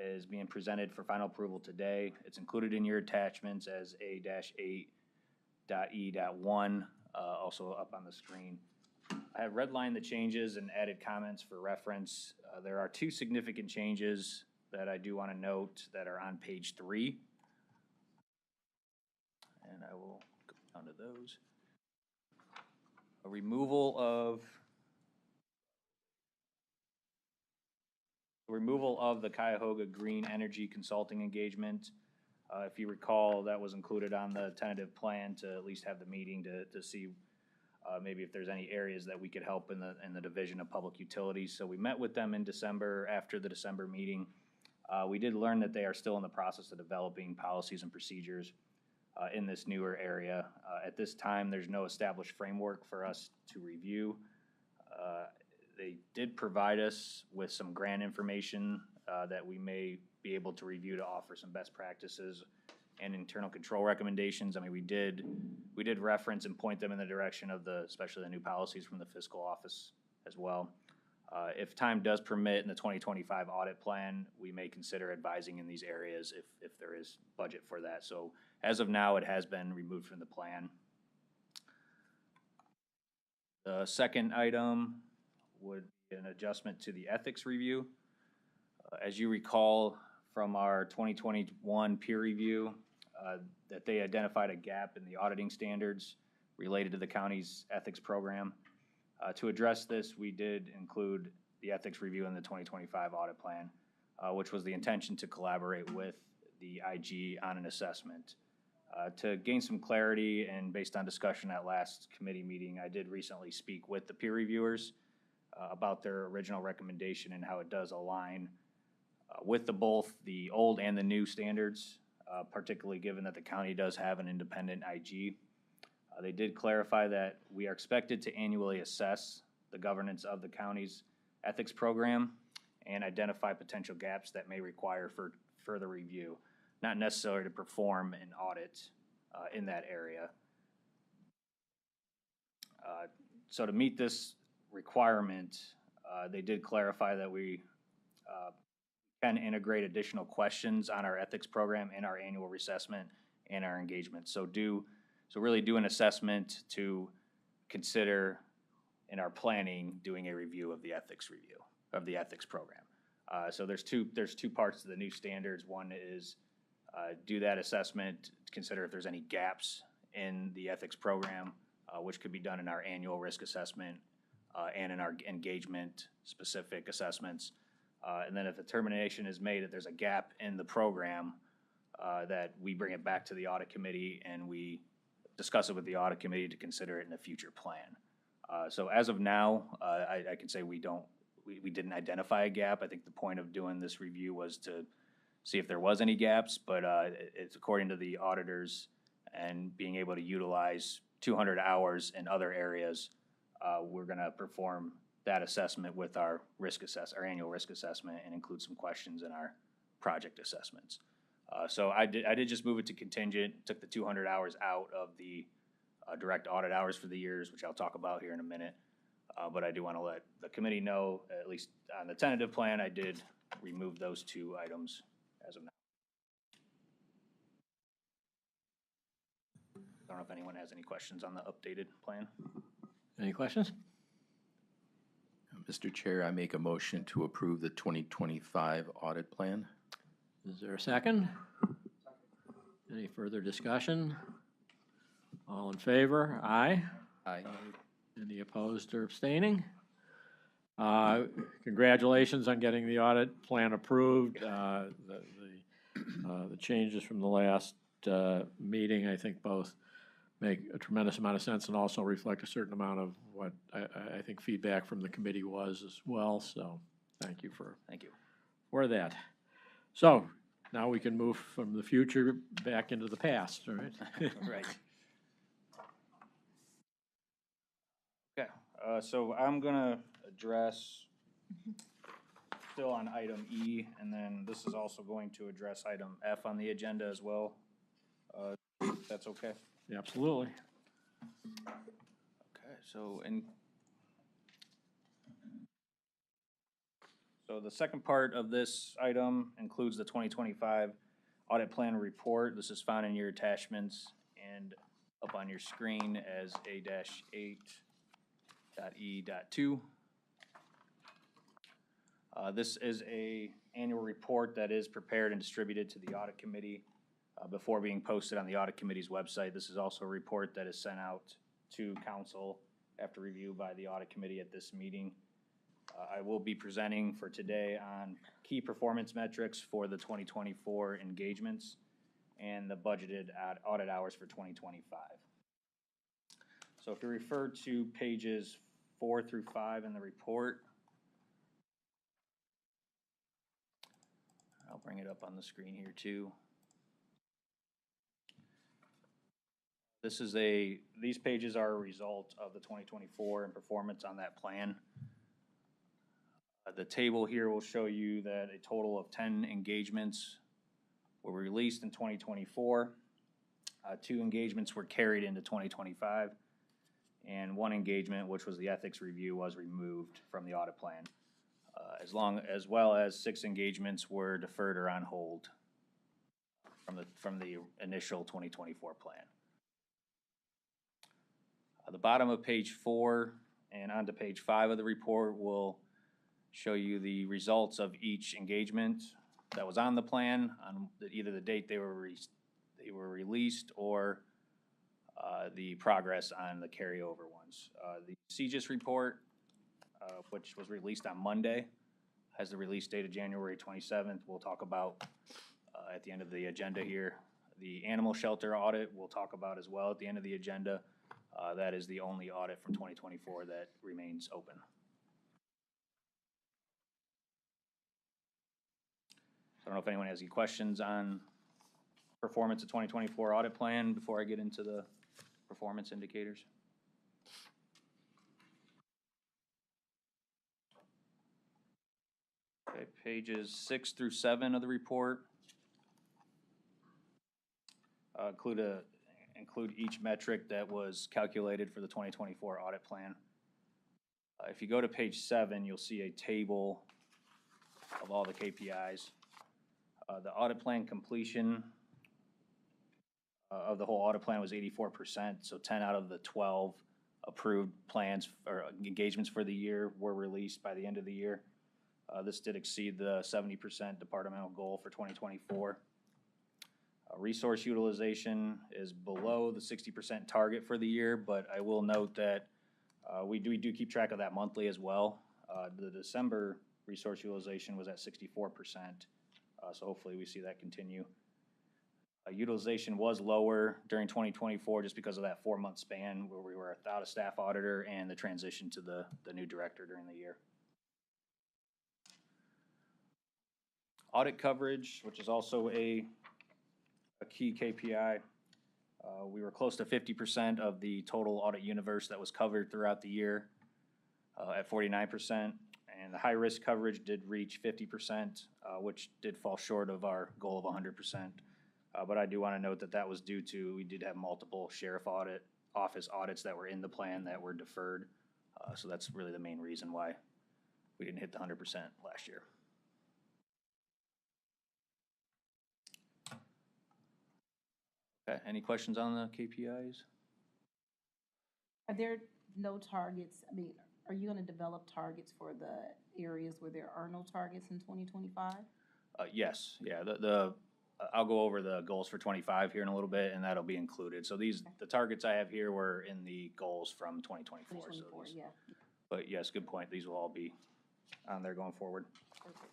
is being presented for final approval today. It's included in your attachments as A-8.E.1, also up on the screen. I have redlined the changes and added comments for reference. There are two significant changes that I do want to note that are on page 3. And I will go down to those. A removal of the Cuyahoga Green Energy Consulting engagement. If you recall, that was included on the tentative plan to at least have the meeting to see maybe if there's any areas that we could help in the Division of Public Utilities. So we met with them in December after the December meeting. We did learn that they are still in the process of developing policies and procedures in this newer area. At this time, there's no established framework for us to review. They did provide us with some grant information that we may be able to review to offer some best practices and internal control recommendations. I mean, we did reference and point them in the direction of especially the new policies from the fiscal office as well. If time does permit in the 2025 audit plan, we may consider advising in these areas if there is budget for that. So as of now, it has been removed from the plan. The second item would be an adjustment to the ethics review. As you recall from our 2021 peer review, that they identified a gap in the auditing standards related to the county's ethics program. To address this, we did include the ethics review in the 2025 audit plan, which was the intention to collaborate with the IG on an assessment. To gain some clarity and based on discussion at last committee meeting, I did recently speak with the peer reviewers about their original recommendation and how it does align with both the old and the new standards, particularly given that the county does have an independent IG. They did clarify that we are expected to annually assess the governance of the county's ethics program and identify potential gaps that may require for further review, not necessarily to perform an audit in that area. So to meet this requirement, They did clarify that we can integrate additional questions on our ethics program in our annual reassessment and our engagement. So really do an assessment to consider in our planning doing a review of the ethics program. So there's two parts to the new standards. One is do that assessment, consider if there's any gaps in the ethics program, which could be done in our annual risk assessment and in our engagement specific assessments. And then if the determination is made that there's a gap in the program, that we bring it back to the audit committee and we discuss it with the audit committee to consider it in a future plan. So as of now, I can say we didn't identify a gap. I think the point of doing this review was to see if there was any gaps, but it's according to the auditors and being able to utilize 200 hours in other areas, we're gonna perform that assessment with our annual risk assessment and include some questions in our project assessments. So I did just move it to contingent, took the 200 hours out of the direct audit hours for the years, which I'll talk about here in a minute. But I do want to let the committee know, at least on the tentative plan, I did remove those two items as of now. I don't know if anyone has any questions on the updated plan. Any questions? Mr. Chair, I make a motion to approve the 2025 audit plan. Is there a second? Any further discussion? All in favor? Aye. Aye. Any opposed or abstaining? Congratulations on getting the audit plan approved. The changes from the last meeting, I think both make a tremendous amount of sense and also reflect a certain amount of what I think feedback from the committee was as well. So thank you for that. So now we can move from the future back into the past, all right? Right. Okay, so I'm gonna address still on item E, and then this is also going to address item F on the agenda as well. If that's okay? Yeah, absolutely. Okay, so the second part of this item includes the 2025 audit plan report. This is found in your attachments and up on your screen as A-8.E.2. This is a annual report that is prepared and distributed to the audit committee before being posted on the audit committee's website. This is also a report that is sent out to council after review by the audit committee at this meeting. I will be presenting for today on key performance metrics for the 2024 engagements and the budgeted audit hours for 2025. So if you refer to pages 4 through 5 in the report, I'll bring it up on the screen here too. These pages are a result of the 2024 and performance on that plan. The table here will show you that a total of 10 engagements were released in 2024. 2 engagements were carried into 2025, and 1 engagement, which was the ethics review, was removed from the audit plan, as well as 6 engagements were deferred or on hold from the initial 2024 plan. The bottom of page 4 and onto page 5 of the report will show you the results of each engagement that was on the plan on either the date they were released or the progress on the carryover ones. The CGIS report, which was released on Monday, has the release date of January 27th. We'll talk about at the end of the agenda here. The animal shelter audit we'll talk about as well at the end of the agenda. That is the only audit from 2024 that remains open. I don't know if anyone has any questions on performance of 2024 audit plan before I get into the performance indicators. Okay, pages 6 through 7 of the report include each metric that was calculated for the 2024 audit plan. If you go to page 7, you'll see a table of all the KPIs. The audit plan completion of the whole audit plan was 84%, so 10 out of the 12 approved plans or engagements for the year were released by the end of the year. This did exceed the 70% departmental goal for 2024. Resource utilization is below the 60% target for the year, but I will note that we do keep track of that monthly as well. The December resource utilization was at 64%, so hopefully we see that continue. Utilization was lower during 2024 just because of that 4-month span where we were without a staff auditor and the transition to the new director during the year. Audit coverage, which is also a key KPI. We were close to 50% of the total audit universe that was covered throughout the year at 49%. And the high-risk coverage did reach 50%, which did fall short of our goal of 100%. But I do want to note that that was due to, we did have multiple sheriff office audits that were in the plan that were deferred. So that's really the main reason why we didn't hit the 100% last year. Okay, any questions on the KPIs? Are there no targets? I mean, are you gonna develop targets for the areas where there are no targets in 2025? Yes, yeah, I'll go over the goals for 25 here in a little bit, and that'll be included. So these, the targets I have here were in the goals from 2024. 2024, so yeah. But yes, good point. These will all be on there going forward. Perfect.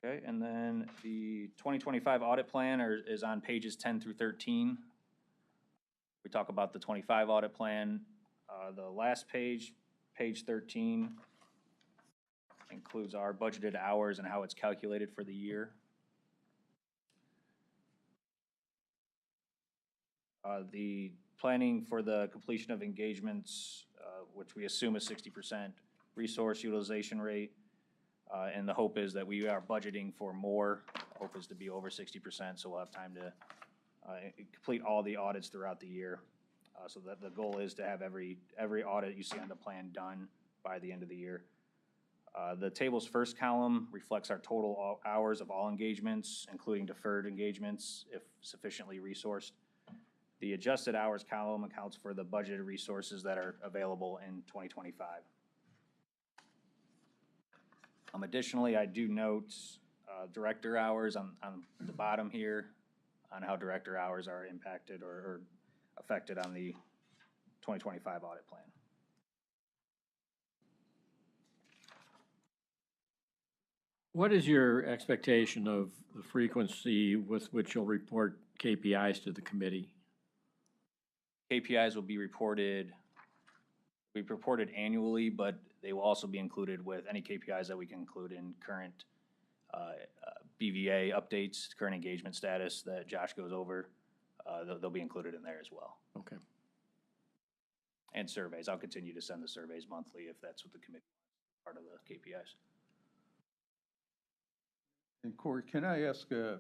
Okay, and then the 2025 audit plan is on pages 10 through 13. We talk about the 25 audit plan. The last page, page 13, includes our budgeted hours and how it's calculated for the year. The planning for the completion of engagements, which we assume is 60% resource utilization rate, and the hope is that we are budgeting for more. Hope is to be over 60%, so we'll have time to complete all the audits throughout the year. So that the goal is to have every audit you see on the plan done by the end of the year. The table's first column reflects our total hours of all engagements, including deferred engagements, if sufficiently resourced. The adjusted hours column accounts for the budgeted resources that are available in 2025. Additionally, I do note director hours on the bottom here on how director hours are impacted or affected on the 2025 audit plan. What is your expectation of the frequency with which you'll report KPIs to the committee? KPIs will be reported annually, but they will also be included with any KPIs that we can include in current BVA updates, current engagement status that Josh goes over. They'll be included in there as well. Okay. And surveys. I'll continue to send the surveys monthly if that's what the committee wants, part of the KPIs. And Corey, can I ask a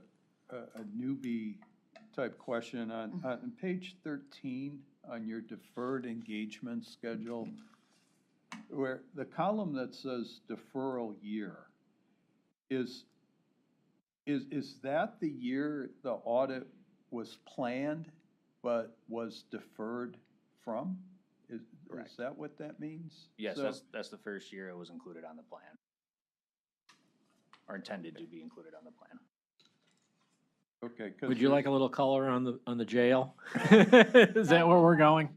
newbie type question on page 13 on your deferred engagement schedule, where the column that says deferral year, is that the year the audit was planned but was deferred from? Is that what that means? Yes, So, that's the first year it was included on the plan, or intended to be included on the plan. okay. 'Cause Would you like a little color on the jail? Is that where we're going?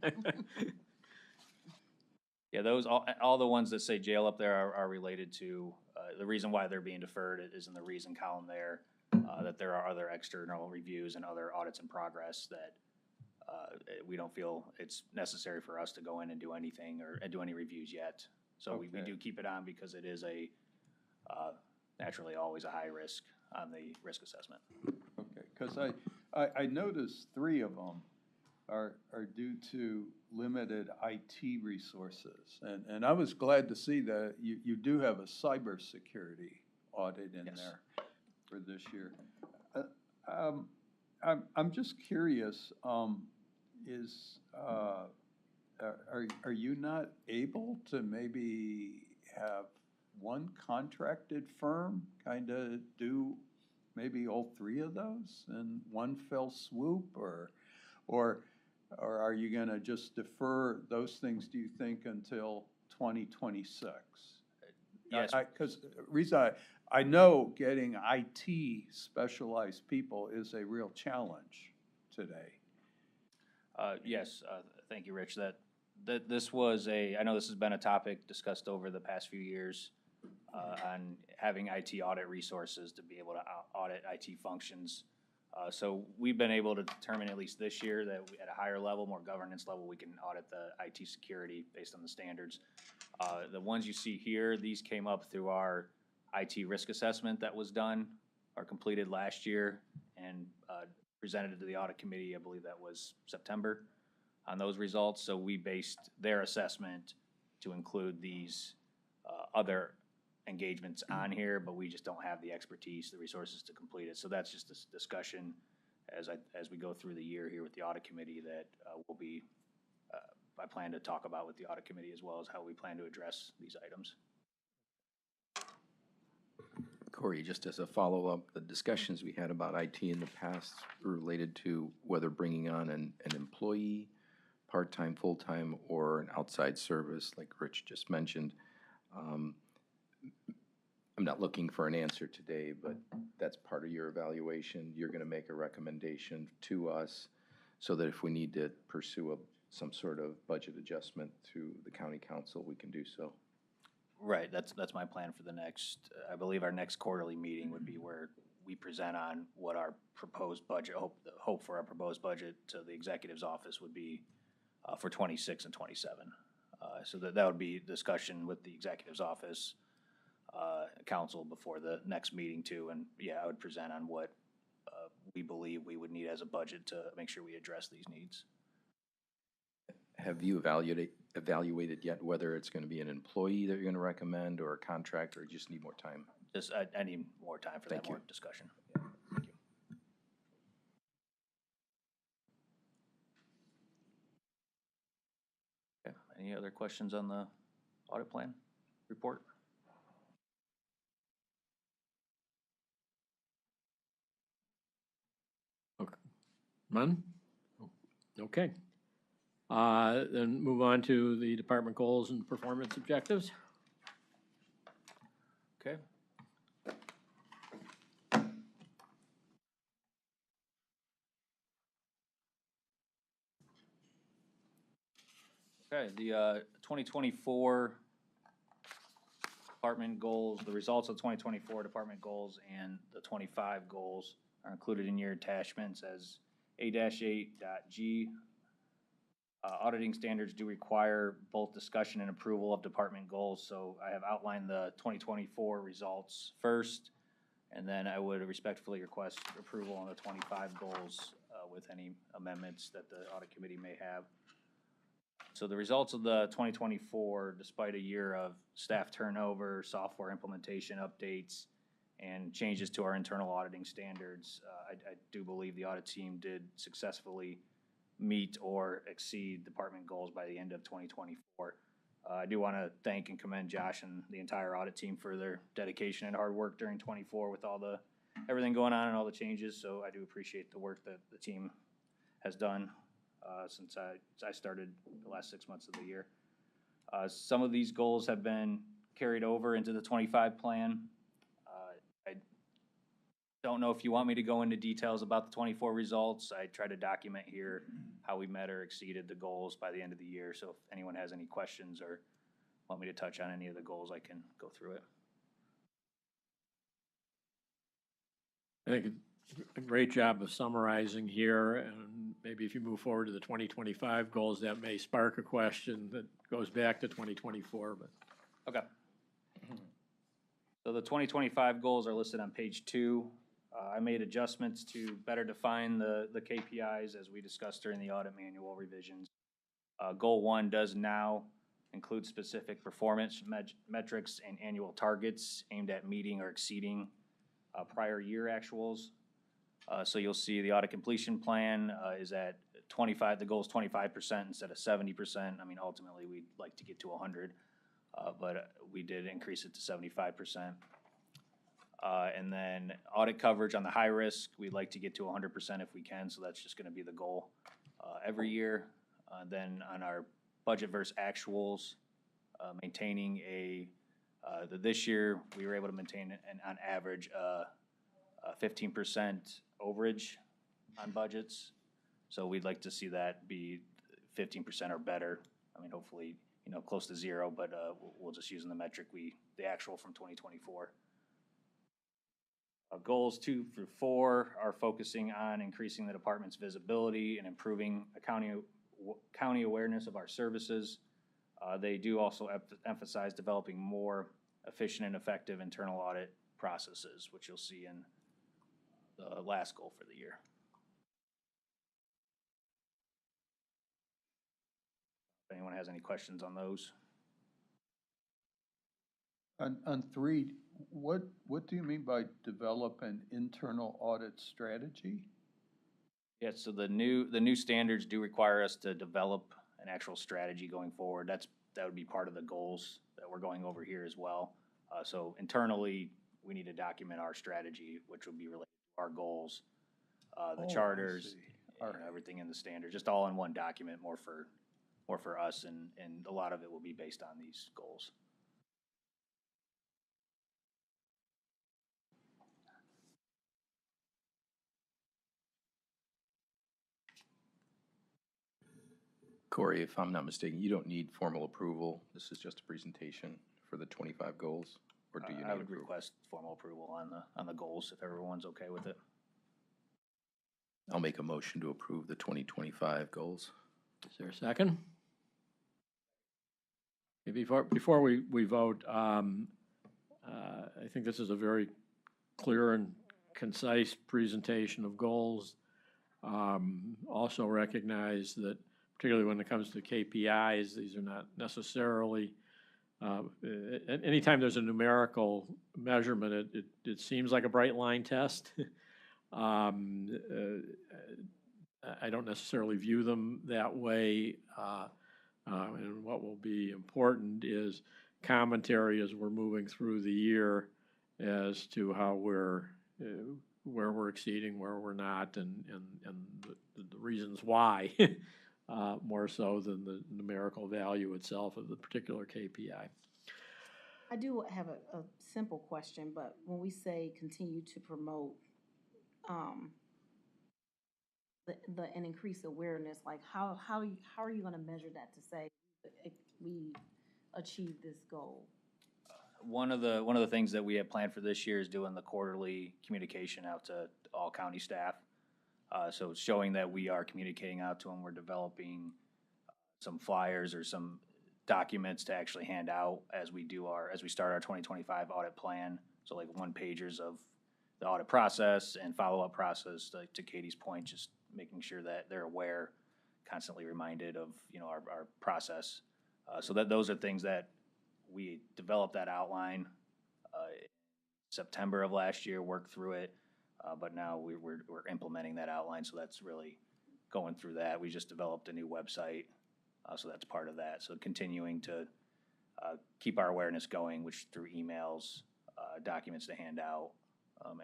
Yeah, those, all the ones that say jail up there are related to, the reason why they're being deferred is in the reason column there, that there are other external reviews and other audits in progress that we don't feel it's necessary for us to go in and do anything or do any reviews yet. So we do keep it on because it is naturally always a high risk on the risk assessment. Okay, because I noticed 3 of them are due to limited IT resources. And I was glad to see that you do have a cybersecurity audit in there for this year. I'm just curious, are you not able to maybe have one contracted firm kind of do maybe all three of those in one fell swoop, or are you gonna just defer those things, do you think, until 2026? Yes. Because reason I know getting IT specialized people is a real challenge today. Yes, thank you, Rich. This was I know this has been a topic discussed over the past few years on having IT audit resources to be able to audit IT functions. So we've been able to determine, at least this year, that at a higher level, more governance level, we can audit the IT security based on the standards. The ones you see here, these came up through our IT risk assessment that was done or completed last year and presented to the audit committee. I believe that was September on those results. So we based their assessment to include these other engagements on here, but we just don't have the expertise, the resources to complete it. So that's just this discussion as we go through the year here with the audit committee that I plan to talk about with the audit committee, as well as how we plan to address these items. Corey, just as a follow-up, the discussions we had about IT in the past were related to whether bringing on an employee, part-time, full-time, or an outside service, like Rich just mentioned. I'm not looking for an answer today, but that's part of your evaluation. You're going to make a recommendation to us so that if we need to pursue some sort of budget adjustment through the county council, we can do so. Right, that's my plan for the next, I believe our next quarterly meeting would be where we present on what our proposed budget, hope for our proposed budget to the executive's office would be for 26 and 27. So that would be discussion with the executive's office, council before the next meeting too. And yeah, I would present on what we believe we would need as a budget to make sure we address these needs. Have you evaluated yet whether it's going to be an employee that you're going to recommend or a contractor, or you just need more time? Just, I need more time for that more discussion. Yeah. Thank you. Okay. Any other questions on the audit plan report? Okay. None? Okay. Then move on to the department goals and performance objectives. Okay. Okay, the 2024 department goals, the results of 2024 department goals and the 25 goals are included in your attachments as A-8.G. Auditing standards do require both discussion and approval of department goals, so I have outlined the 2024 results first, and then I would respectfully request approval on the 25 goals with any amendments that the audit committee may have. So the results of the 2024, despite a year of staff turnover, software implementation updates, and changes to our internal auditing standards, I do believe the audit team did successfully meet or exceed department goals by the end of 2024. I do want to thank and commend Josh and the entire audit team for their dedication and hard work during 24 with everything going on and all the changes. So I do appreciate the work that the team has done since I started the last 6 months of the year. Some of these goals have been carried over into the 25 plan. I don't know if you want me to go into details about the 24 results. I try to document here how we met or exceeded the goals by the end of the year. So if anyone has any questions or want me to touch on any of the goals, I can go through it. I think a great job of summarizing here, and maybe if you move forward to the 2025 goals, that may spark a question that goes back to 2024, but. Okay. So the 2025 goals are listed on page 2. I made adjustments to better define the KPIs as we discussed during the audit manual revisions. Goal 1 does now include specific performance metrics and annual targets aimed at meeting or exceeding prior year actuals. So you'll see the audit completion plan is at the goal is 25% instead of 70%. I mean, ultimately, we'd like to get to 100, but we did increase it to 75%. And then audit coverage on the high risk, we'd like to get to 100% if we can, so that's just gonna be the goal every year. Then on our budget versus actuals, maintaining this year, we were able to maintain on average, 15% overage on budgets. So we'd like to see that be 15% or better. I mean, hopefully, close to zero, but we'll just using the metric the actual from 2024. Goals 2 through 4 are focusing on increasing the department's visibility and improving county awareness of our services. They do also emphasize developing more efficient and effective internal audit processes, which you'll see in the last goal for the year. If anyone has any questions on those. On 3, what do you mean by develop an internal audit strategy? Yeah, so the new standards do require us to develop an actual strategy going forward. That would be part of the goals that we're going over here as well. So internally, we need to document our strategy, which will be related to our goals, the charters, and everything in the standard, just all in one document, more for us, and a lot of it will be based on these goals. Corey, if I'm not mistaken, you don't need formal approval. This is just a presentation for the 25 goals, or do you need I would approval? request formal approval on the goals if everyone's okay with it. I'll make a motion to approve the 2025 goals. Is there a second? Okay, before we vote, I think this is a very clear and concise presentation of goals. Also recognize that, particularly when it comes to KPIs, these are not necessarily, anytime there's a numerical measurement, it seems like a bright line test. I don't necessarily view them that way. And what will be important is commentary as we're moving through the year as to how where we're exceeding, where we're not, and the reasons why, more so than the numerical value itself of the particular KPI. I do have a simple question, but when we say continue to promote an increased awareness, like how are you going to measure that to say we achieved this goal? One of the things that we have planned for this year is doing the quarterly communication out to all county staff. So showing that we are communicating out to them, we're developing some flyers or some documents to actually hand out as we start our 2025 audit plan. So like 1-pagers of the audit process and follow-up process, to Katie's point, just making sure that they're aware, constantly reminded of our process. So that those are things that we developed that outline September of last year, worked through it, but now we're implementing that outline. So that's really going through that. We just developed a new website, so that's part of that. So continuing to keep our awareness going, which through emails, documents to hand out,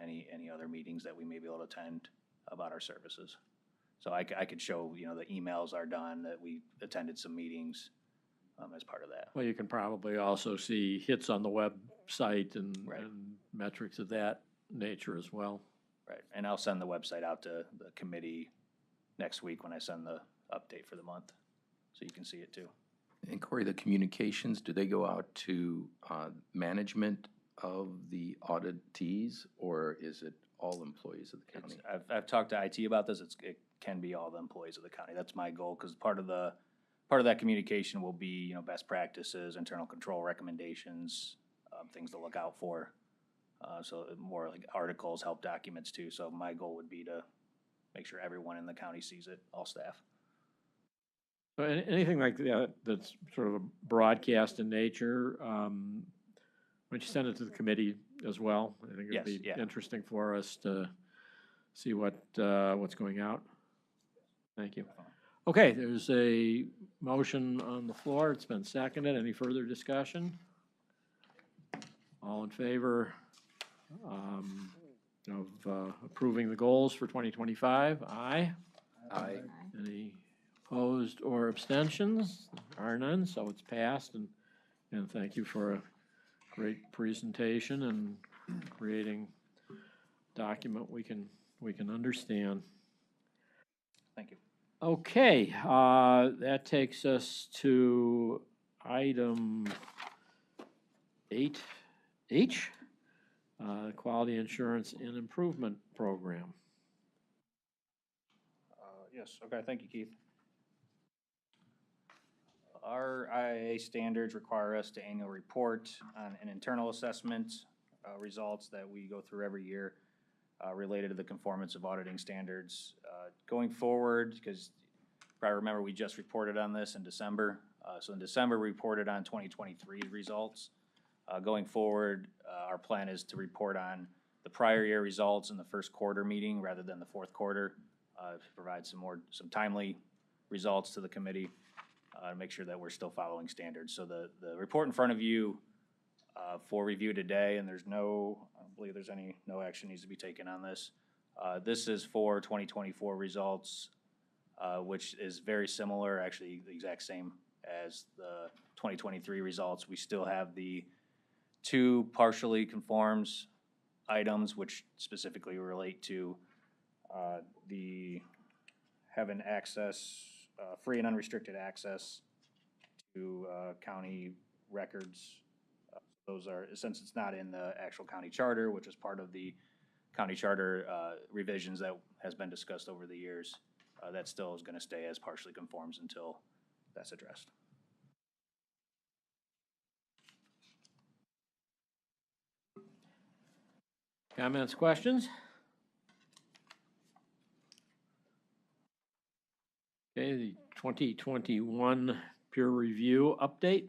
any other meetings that we may be able to attend about our services. So I could show, the emails are done, that we attended some meetings as part of that. Well, you can probably also see hits on the website and metrics of that nature as well. Right, and I'll send the website out to the committee next week when I send the update for the month, so you can see it too. And Corey, the communications, do they go out to management of the auditees, or is it all employees of the county? I've talked to IT about this. It can be all the employees of the county. That's my goal, because part of that communication will be, best practices, internal control recommendations, things to look out for. So more like articles, help documents too. So my goal would be to make sure everyone in the county sees it, all staff. So anything like that that's sort of a broadcast in nature, why don't you send it to the committee as well? I think it'd be interesting for us to see what's going out. Thank you. Okay, there's a motion on the floor. It's been seconded. Any further discussion? All in favor of approving the goals for 2025? Aye. Aye. Any opposed or abstentions? There are none, so it's passed, and thank you for a great presentation and creating a document we can understand. Thank you. Okay, that takes us to item 8H, Quality Assurance and Improvement Program. Yes, okay, thank you, Keith. Our IIA standards require us to annual report on an internal assessment results that we go through every year related to the conformance of auditing standards. Going forward, because probably remember we just reported on this in December. So in December, we reported on 2023 results. Going forward, our plan is to report on the prior year results in the first quarter meeting rather than the fourth quarter, to provide some timely results to the committee, to make sure that we're still following standards. So the report in front of you for review today, and I don't believe there's no action needs to be taken on this. This is for 2024 results, which is very similar, actually the exact same as the 2023 results. We still have the 2 partially conforms items, which specifically relate to the having access, free and unrestricted access to county records. Those are, since it's not in the actual county charter, which is part of the county charter revisions that has been discussed over the years, that still is going to stay as partially conforms until that's addressed. Comments, questions? Okay, the 2021 peer review update.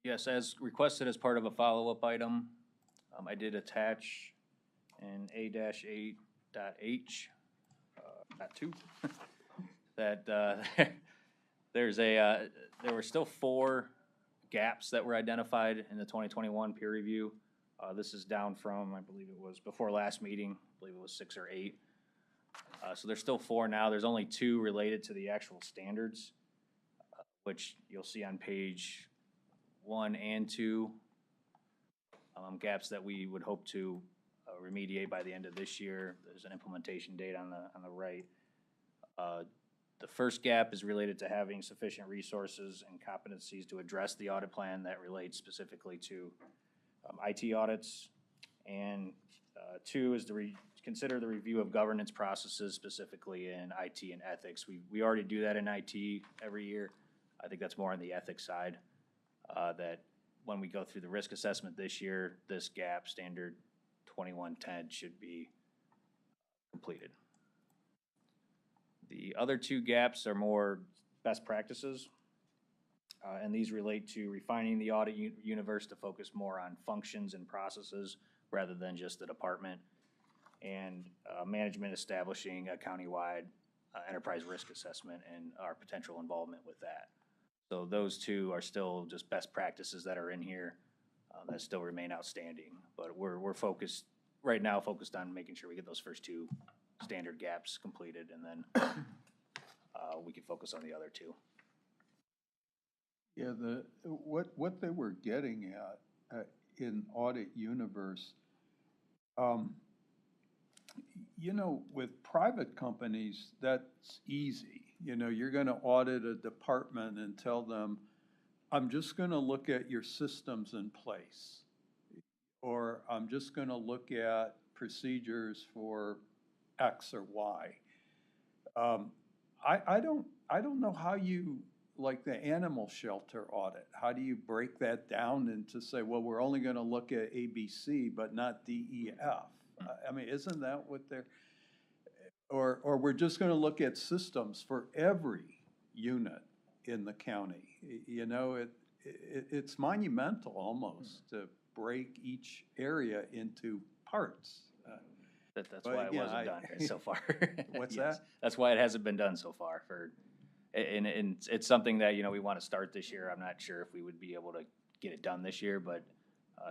Yes, as requested as part of a follow-up item, I did attach in A-8.H, not 2, that there were still 4 gaps that were identified in the 2021 peer review. This is down from, I believe it was before last meeting, I believe it was 6 or 8. So there's still 4 now. There's only 2 related to the actual standards, which you'll see on page 1 and 2, gaps that we would hope to remediate by the end of this year. There's an implementation date on the right. The first gap is related to having sufficient resources and competencies to address the audit plan that relates specifically to IT audits. And 2 is to consider the review of governance processes, specifically in IT and ethics. We already do that in IT every year. I think that's more on the ethics side, that when we go through the risk assessment this year, this gap, standard 2110, should be completed. The other 2 gaps are more best practices, and these relate to refining the audit universe to focus more on functions and processes rather than just the department, and management establishing a countywide enterprise risk assessment and our potential involvement with that. So those 2 are still just best practices that are in here that still remain outstanding. But we're focused right now on making sure we get those first 2 standard gaps completed, and then we can focus on the other 2. Yeah, what they were getting at in Audit Universe, with private companies, that's easy. You're going to audit a department and tell them, I'm just going to look at your systems in place, or I'm just going to look at procedures for X or Y. I don't know how you, like the animal shelter audit, how do you break that down into say, well, we're only going to look at ABC, but not DEF? I mean, isn't that what they're, or we're just going to look at systems for every unit in the county? It's monumental almost to break each area into parts. That's But why it again, wasn't done so far. What's Yes. that? That's why it hasn't been done so far and it's something that, we want to start this year. I'm not sure if we would be able to get it done this year, but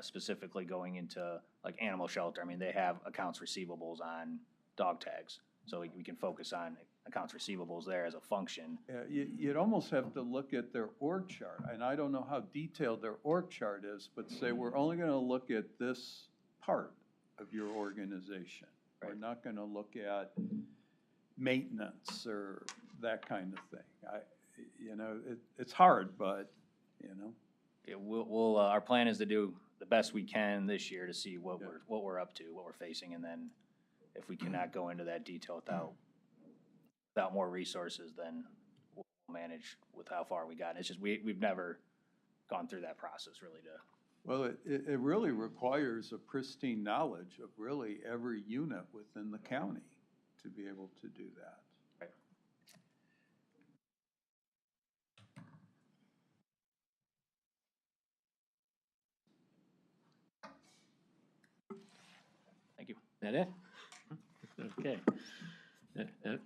specifically going into like animal shelter, I mean, they have accounts receivables on dog tags. So we can focus on accounts receivables there as a function. Yeah, you'd almost have to look at their org chart, and I don't know how detailed their org chart is, but say, we're only gonna look at this part of your organization. We're Right. not gonna look at maintenance or that kind of thing. It's hard, but, Yeah, we'll our plan is to do the best we can this year to see what Yeah. we're up to, what we're facing, and then if we cannot go into that detail without more resources, then we'll manage with how far we got. It's just we've never gone through that process really to. well, it really requires a pristine knowledge of really every unit within the county to be able to do that. Right. Thank you. That it? Okay.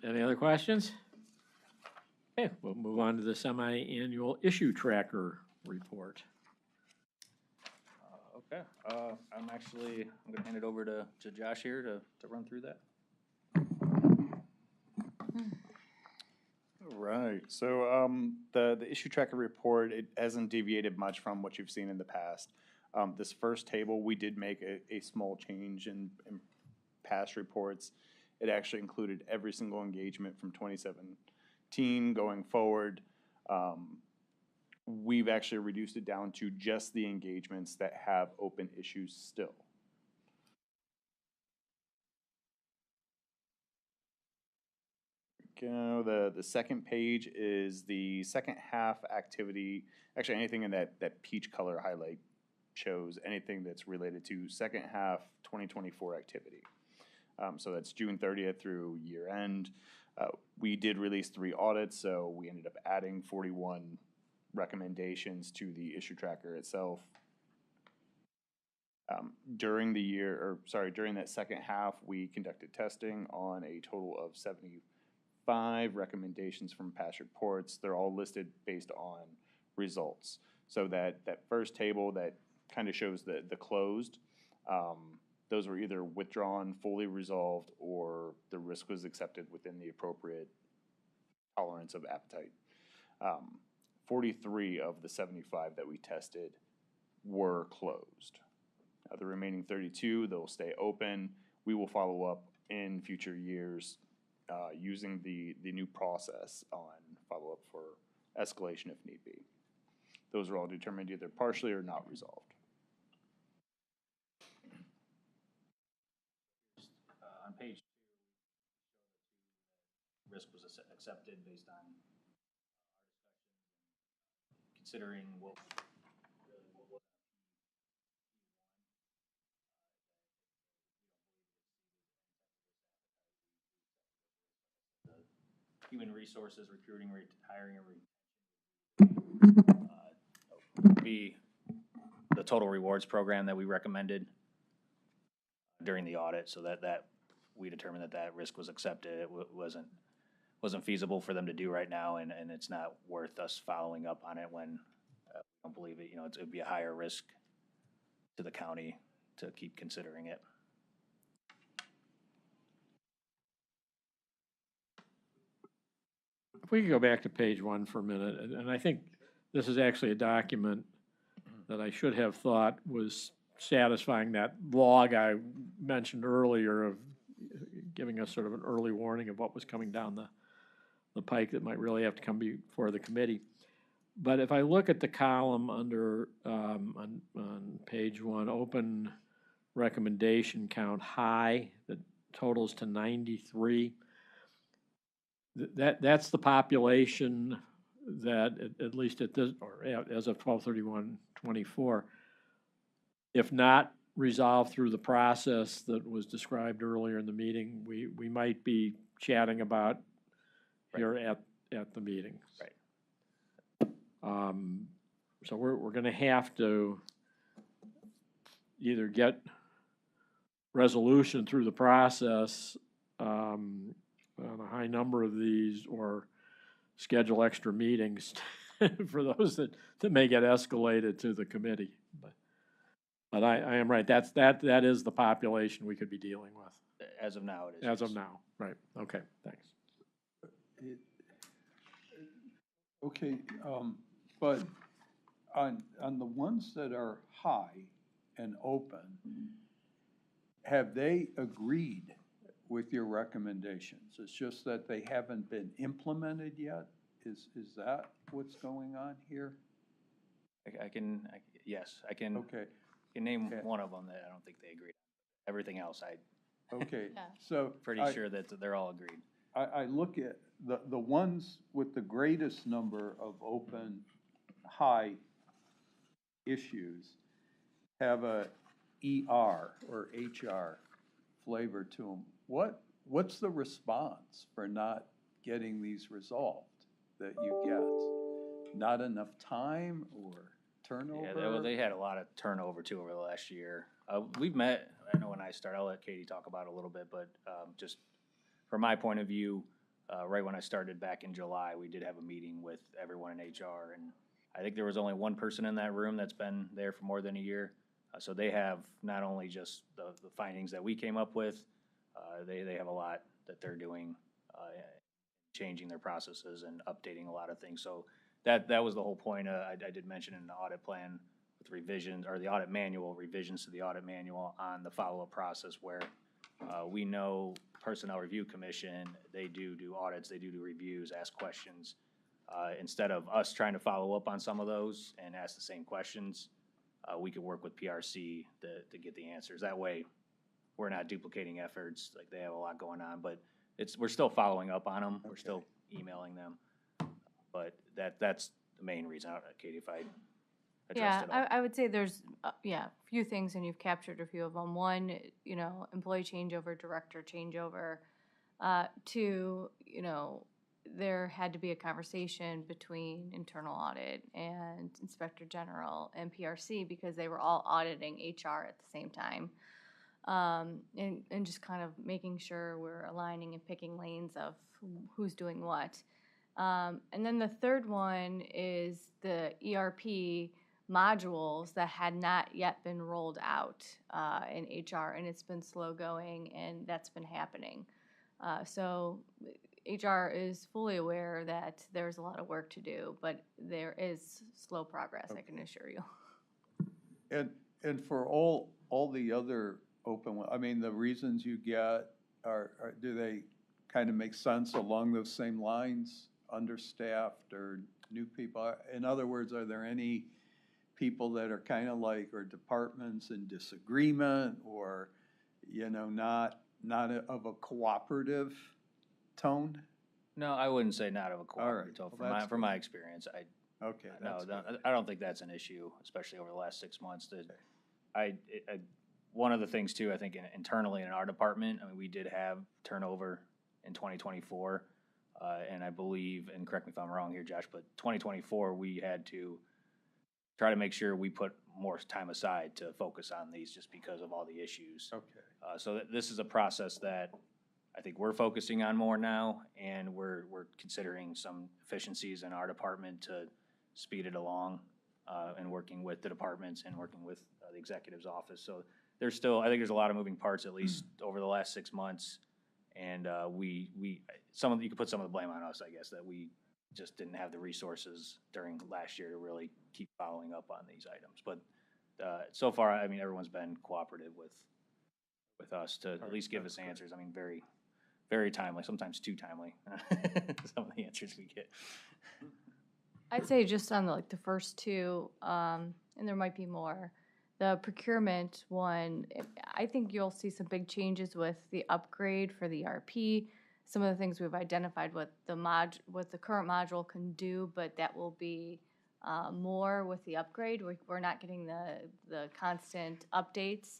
Any other questions? Okay, we'll move on to the semi-annual issue tracker report. Okay, I'm gonna hand it over to Josh here to run through that. Right, so, the issue tracker report, it hasn't deviated much from what you've seen in the past. This first table, we did make a small change in past reports. It actually included every single engagement from 2017 going forward. We've actually reduced it down to just the engagements that have open issues still. Go. The second page is the second half activity. Actually, anything in that peach color highlight shows anything that's related to second half 2024 activity. So that's June 30th through year end. We did release 3 audits, so we ended up adding 41 recommendations to the issue tracker itself. During that second half, we conducted testing on a total of 75 recommendations from past reports. They're all listed based on results. So that first table that kind of shows the closed, those were either withdrawn, fully resolved, or the risk was accepted within the appropriate tolerance of appetite. 43 of the 75 that we tested were closed. The remaining 32, they'll stay open. We will follow up in future years using the new process on follow-up for escalation if need be. Those are all determined either partially or not resolved. On page 2, risk was accepted based on our discussion, considering what human resources, recruiting, hiring, and be the total rewards program that we recommended during the audit, so that we determined that risk was accepted. It wasn't feasible for them to do right now, and it's not worth us following up on it when we don't believe it. It would be a higher risk to the county to keep considering it. If we could go back to page 1 for a minute, and I think this is actually a document that I should have thought was satisfying that log I mentioned earlier of giving us sort of an early warning of what was coming down the pike that might really have to come before the committee. But if I look at the column under, on page 1, open recommendation count high, that totals to 93. That's the population that, at least at this, or as of 12/31/24, if not resolved through the process that was described earlier in the meeting, we might be chatting about here at the meeting. Right. So we're going to have to either get resolution through the process on a high number of these, or schedule extra meetings for those that may get escalated to the committee. But I am right, that is the population we could be dealing with. As of now, it is. As of yes. now, right, okay, thanks. Okay, but on the ones that are high and open, have they agreed with your recommendations? It's just that they haven't been implemented yet? Is that what's going on here? Yes, I can Okay, name Okay. one of them that I don't think they agreed on. Everything else, okay, Yeah. so. pretty sure that they're all agreed. I look at the ones with the greatest number of open, high issues have a ER or HR flavor to them. What's the response for not getting these resolved that you get? Not enough time or turnover? Yeah, they had a lot of turnover too over the last year. We've met, I know when I started, I'll let Katie talk about it a little bit, but just from my point of view, right when I started back in July, we did have a meeting with everyone in HR, and I think there was only one person in that room that's been there for more than a year. So they have not only just the findings that we came up with, they have a lot that they're doing, changing their processes and updating a lot of things. So that was the whole point. I did mention in the audit plan with revisions, or the audit manual, revisions to the audit manual on the follow-up process, where we know Personnel Review Commission, they do audits, they do reviews, ask questions. Instead of us trying to follow up on some of those and ask the same questions, we could work with PRC to get the answers. That way, we're not duplicating efforts. Like, they have a lot going on, but we're still following up on them. We're still emailing them. But that's the main reason. Katie, if I addressed it all. I would say there's, a few things, and you've captured a few of them. One, employee changeover, director changeover. Two, there had to be a conversation between internal audit and inspector general and PRC, because they were all auditing HR at the same time. And just kind of making sure we're aligning and picking lanes of who's doing what. And then the third one is the ERP modules that had not yet been rolled out in HR, and it's been slow going, and that's been happening. So HR is fully aware that there's a lot of work to do, but there is slow progress, I can assure you. And for all the other open, I mean, the reasons you get do they kind of make sense along those same lines? Understaffed or new people? In other words, are there any people that are kind of like, or departments in disagreement, or, not of a cooperative tone? No, I wouldn't say not of a cooperative tone. Well, from my experience, Okay. I don't think that's an issue, especially over the last 6 months. One of the things too, I think internally in our department, I mean, we did have turnover in 2024, and I believe, and correct me if I'm wrong here, Josh, but 2024 we had to try to make sure we put more time aside to focus on these, just because of all the issues. Okay. So this is a process that I think we're focusing on more now, and we're considering some efficiencies in our department to speed it along, and working with the departments and working with the executive's office. So I think there's a lot of moving parts, at least over the last 6 months, and you could put some of the blame on us, I guess, that we just didn't have the resources during last year to really keep following up on these items. But so far, I mean, everyone's been cooperative with us to at least give us answers. I mean, very, very timely, sometimes too timely, some of the answers we get. I'd say just on the first two, and there might be more. The procurement one, I think you'll see some big changes with the upgrade for the ERP. Some of the things we've identified what the current module can do, but that will be more with the upgrade. We're not getting the constant updates,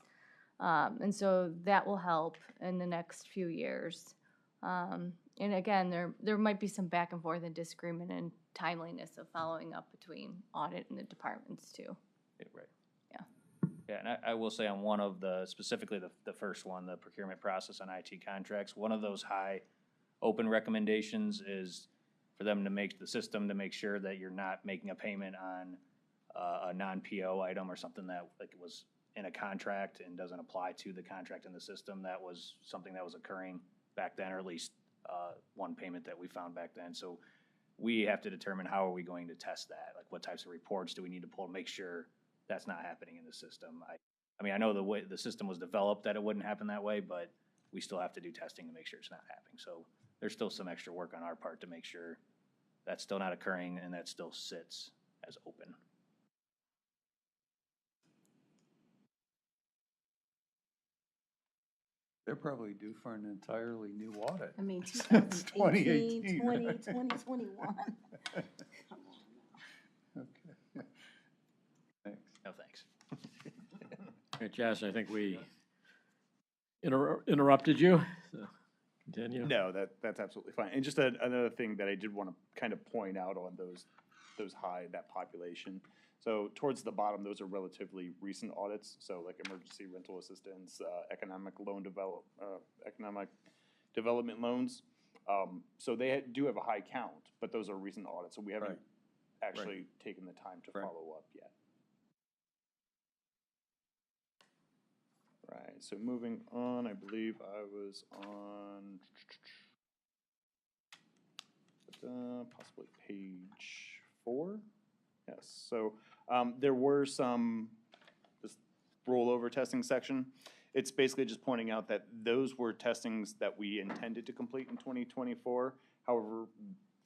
and so that will help in the next few years. And again, there might be some back and forth and disagreement and timeliness of following up between audit and the departments too. Yeah, right. Yeah. Yeah, and I will say on one of the, specifically the first one, the procurement process on IT contracts, one of those high open recommendations is for them to make, the system to make sure that you're not making a payment on a non-PO item or something that like was in a contract and doesn't apply to the contract in the system. That was something that was occurring back then, or at least one payment that we found back then. So we have to determine how are we going to test that? Like what types of reports do we need to pull to make sure that's not happening in the system? I mean, I know the way the system was developed that it wouldn't happen that way, but we still have to do testing to make sure it's not happening. So there's still some extra work on our part to make sure that's still not occurring and that still sits as open. They're probably due for an entirely new audit. I mean, Since 2018, 2018, 20, right? 2021. Come on now. Okay. Thanks. No, thanks. Okay, Jess, I think we interrupted you. So continue. No, that's absolutely fine. And just another thing that I did want to kind of point out on those high, that population. So towards the bottom, those are relatively recent audits. So like emergency rental assistance, economic development loans. So they do have a high count, but those are recent audits. So we haven't actually taken the time to follow up yet. Right, so moving on, I believe I was on possibly page 4. Yes, so there were some, this rollover testing section. It's basically just pointing out that those were testings that we intended to complete in 2024. However,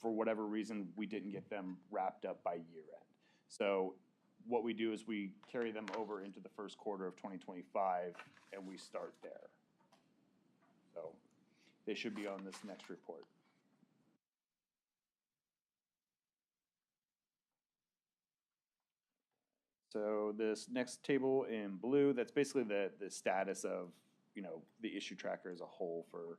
for whatever reason, we didn't get them wrapped up by year end. So what we do is we carry them over into the first quarter of 2025, and we start there. So they should be on this next report. So this next table in blue, that's basically the status of, you know, the issue tracker as a whole for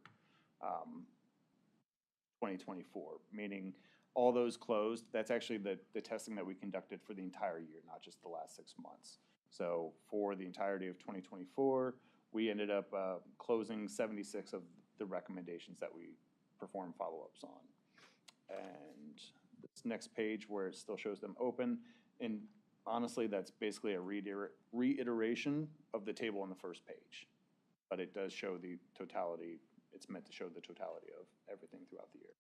2024, meaning all those closed. That's actually the testing that we conducted for the entire year, not just the last 6 months. So for the entirety of 2024, we ended up closing 76 of the recommendations that we performed follow-ups on. And this next page where it still shows them open, and honestly, that's basically a reiteration of the table on the first page. But it does show the totality. It's meant to show the totality of everything throughout the year.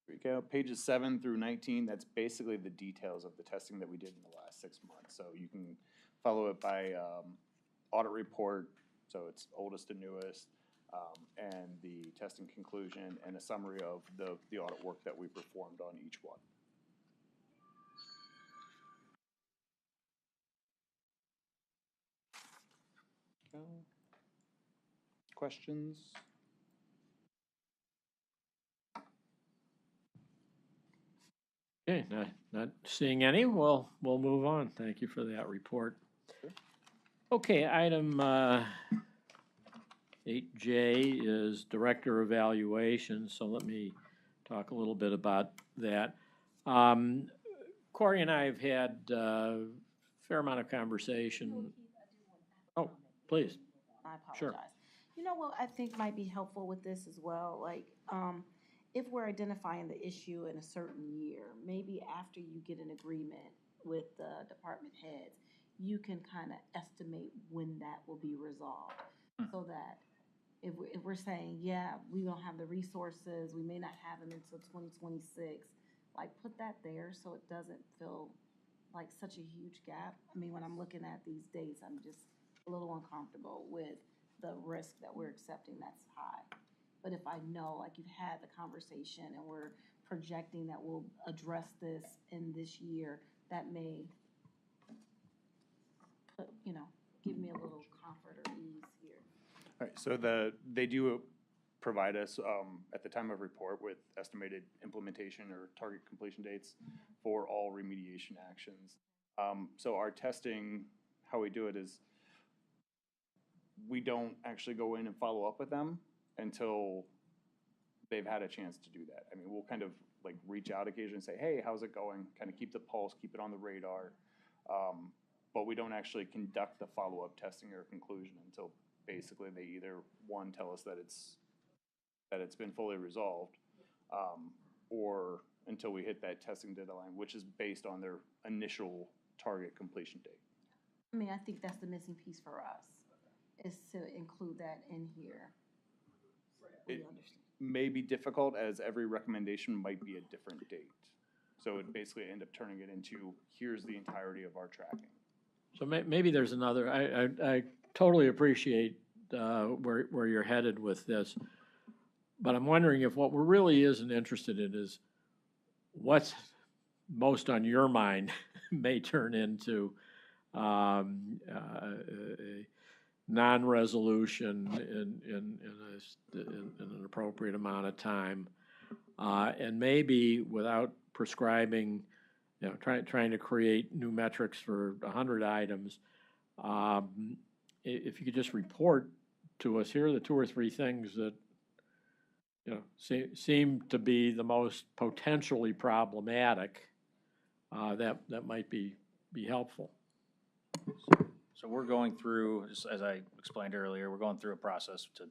Here we go. Pages 7 through 19, that's basically the details of the testing that we did in the last 6 months. So you can follow it by audit report, so it's oldest to newest, and the testing conclusion, and a summary of the audit work that we performed on each one. Questions? Okay, not seeing any, we'll move on. Thank you for that report. Sure. Okay, item 8J is director evaluation, so let me talk a little bit about that. Corey and I have had a fair amount of conversation. Oh, please. I apologize. Sure. You know what I think might be helpful with this as well, like, if we're identifying the issue in a certain year, maybe after you get an agreement with the department heads, you can kind of estimate when that will be resolved. So that if we're saying, yeah, we don't have the resources, we may not have them until 2026, like put that there so it doesn't feel like such a huge gap. I mean, when I'm looking at these dates, I'm just a little uncomfortable with the risk that we're accepting that's high. But if I know, like you've had the conversation and we're projecting that we'll address this in this year, that may put, you know, give me a little comfort or ease here. All right, so they do provide us at the time of report with estimated implementation or target completion dates for all remediation actions. So our testing, how we do it is we don't actually go in and follow up with them until they've had a chance to do that. I mean, we'll kind of like reach out occasionally and say, hey, how's it going? Kind of keep the pulse, keep it on the radar. But we don't actually conduct the follow-up testing or conclusion until basically they either, one, tell us that it's been fully resolved, or until we hit that testing deadline, which is based on their initial target completion date. I mean, I think that's the missing piece for us, is to include that in here. We It understand. may be difficult as every recommendation might be a different date. So it basically end up turning it into, here's the entirety of our tracking. So maybe there's another, I totally appreciate where you're headed with this, but I'm wondering if what we're really isn't interested in is what's most on your mind may turn into a non-resolution in an appropriate amount of time. And maybe without prescribing, trying to create new metrics for 100 items, if you could just report to us, here are the 2 or 3 things that seem to be the most potentially problematic, that might be helpful. So we're going through, just as I explained earlier, we're going through a process to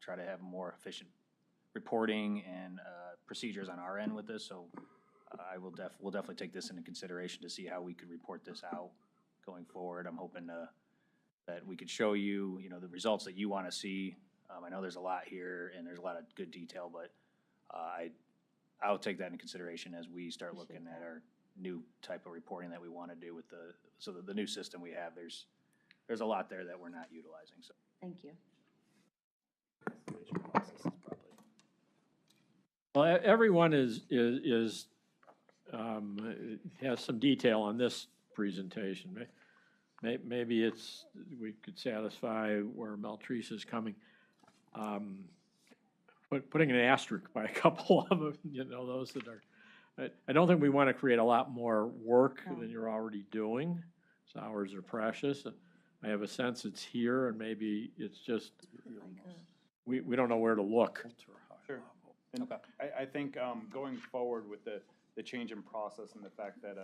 try to have more efficient reporting and procedures on our end with this. So we'll definitely take this into consideration to see how we could report this out going forward. I'm hoping that we could show you, the results that you want to see. I know there's a lot here and there's a lot of good detail, but I'll take that into consideration as we start looking at our new type of reporting that we want to do with the new system we have. There's a lot there that we're not utilizing. So Thank you. Well, everyone has some detail on this presentation. Maybe we could satisfy where Meltrice is coming. Putting an asterisk by a couple of them, those that are, I don't think we want to create a lot more work than you're already doing. So hours are precious. I have a sense it's here, and maybe it's just, we don't know where to look. Sure. And I think going forward with the change in process and the fact that,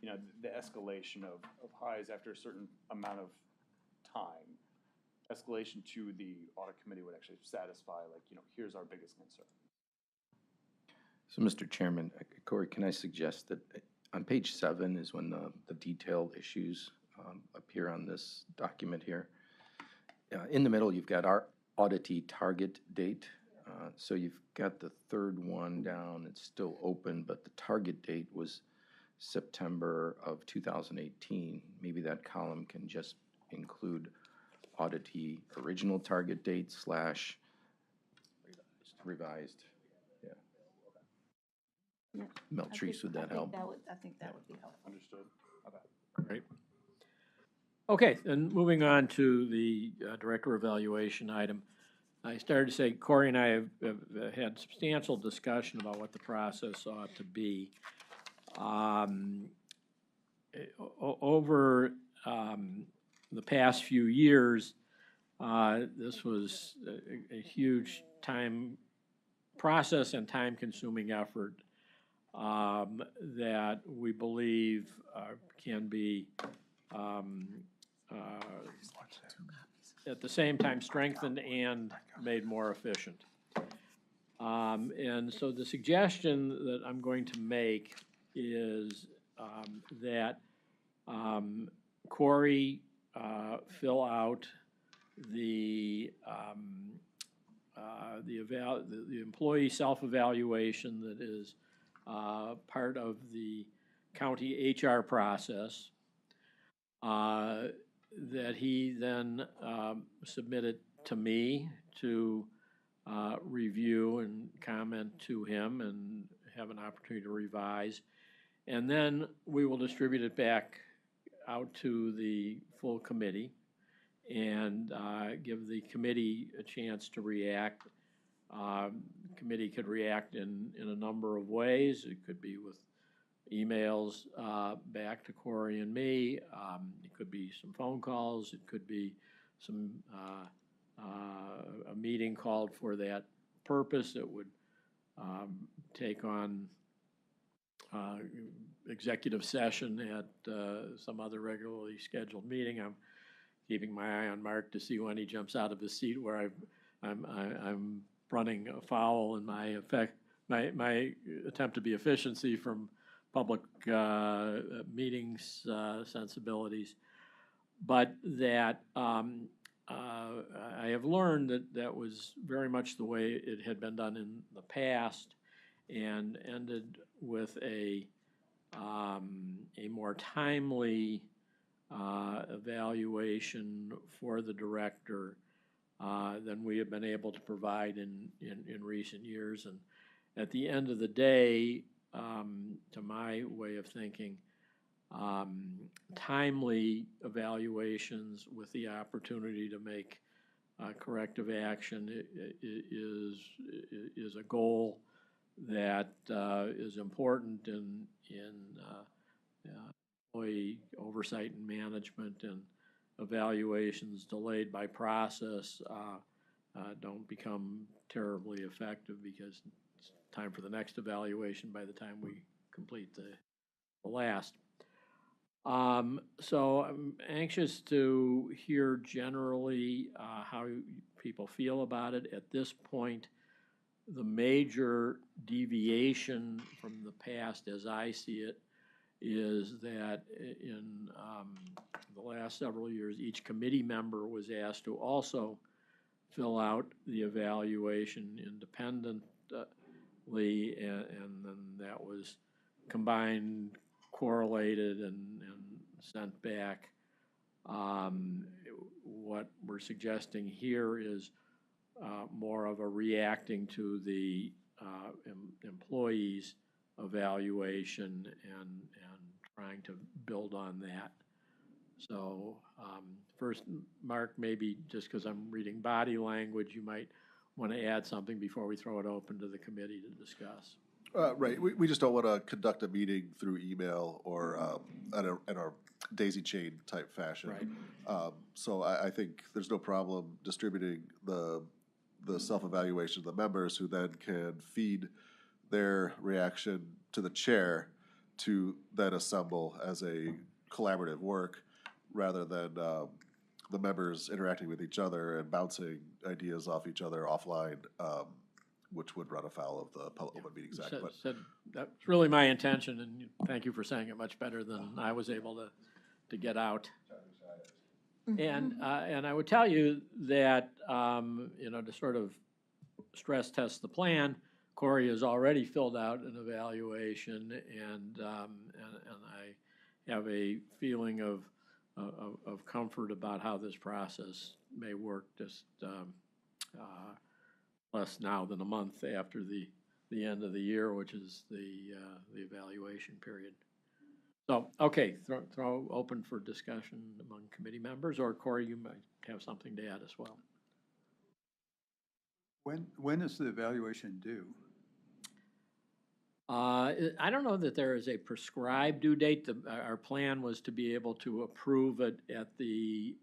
the escalation of highs after a certain amount of time, escalation to the audit committee would actually satisfy, here's our biggest concern. So, Mr. Chairman, Corey, can I suggest that on page 7 is when the detailed issues appear on this document here. In the middle, you've got our auditee target date. So you've got the third one down. It's still open, but the target date was September of 2018. Maybe that column can just include auditee original target date / revised. Yeah. Yeah. Meltrice, would that help? I think that would be helpful. Understood. Great. Okay, then moving on to the director evaluation item. I started to say, Corey and I have had substantial discussion about what the process ought to be. Over the past few years, this was a huge time process and time-consuming effort that we believe can be at the same time strengthened and made more efficient. And so the suggestion that I'm going to make is that Corey fill out the employee self-evaluation that is part of the county HR process, that he then submit it to me to review and comment to him and have an opportunity to revise. And then we will distribute it back out to the full committee and give the committee a chance to react. Committee could react in a number of ways. It could be with emails back to Corey and me. It could be some phone calls. It could be a meeting called for that purpose. It would take on executive session at some other regularly scheduled meeting. I'm keeping my eye on Mark to see when he jumps out of his seat where I'm running afoul in my attempt to be efficiency from public meetings sensibilities. But that I have learned that that was very much the way it had been done in the past, and ended with a more timely evaluation for the director than we have been able to provide in recent years. And at the end of the day, to my way of thinking, timely evaluations with the opportunity to make corrective action is a goal that is important in employee oversight and management, and evaluations delayed by process don't become terribly effective because it's time for the next evaluation by the time we complete the last. So I'm anxious to hear generally how people feel about it. At this point, the major deviation from the past, as I see it, is that in the last several years, each committee member was asked to also fill out the evaluation independently, and then that was combined, correlated, and sent back. What we're suggesting here is more of a reacting to the employees' evaluation and trying to build on that. So first, Mark, maybe just because I'm reading body language, you might want to add something before we throw it open to the committee to discuss. Right, we just don't want to conduct a meeting through email or in our daisy chain type fashion. Right. So I think there's no problem distributing the self-evaluation to the members, who then can feed their reaction to the chair to then assemble as a collaborative work, rather than the members interacting with each other and bouncing ideas off each other offline, which would run afoul of the Public Open Meetings Act. But that's really my intention, and thank you for saying it much better than I was able to get out. And I would tell you that, to sort of stress test the plan, Corey has already filled out an evaluation, and I have a feeling of comfort about how this process may work, just less now than a month after the end of the year, which is the evaluation period. So, okay, throw open for discussion among committee members, or Corey, you might have something to add as well. When is the evaluation due? I don't know that there is a prescribed due date. Our plan was to be able to approve it at the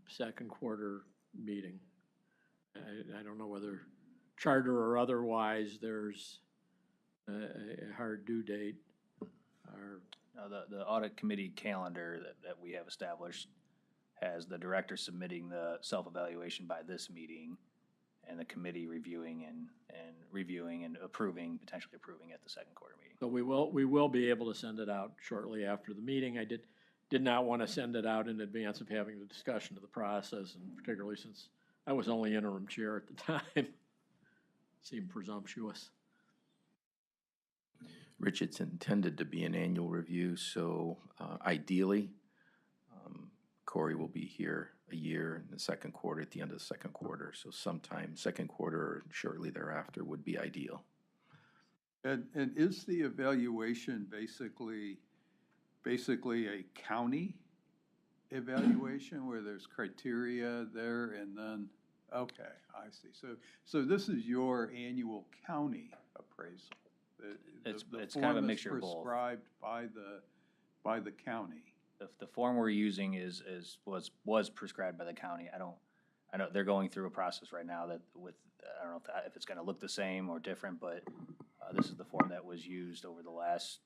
second quarter meeting. I don't know whether charter or otherwise there's a hard due date. The audit committee calendar that we have established has the director submitting the self-evaluation by this meeting, and the committee reviewing and potentially approving at the second quarter meeting. So we will be able to send it out shortly after the meeting. I did not want to send it out in advance of having the discussion of the process, and particularly since I was only interim chair at the time. Seemed presumptuous. Rich, it's intended to be an annual review, so ideally, Corey will be here a year in the second quarter, at the end of the second quarter. So sometime second quarter or shortly thereafter would be ideal. And is the evaluation basically a county evaluation where there's criteria there and then, okay, I see. So this is your annual county appraisal. It's kind of a mixture of both. Prescribed by the county. The form we're using was prescribed by the county. I know they're going through a process right now that with, I don't know if it's gonna look the same or different, but this is the form that was used over the last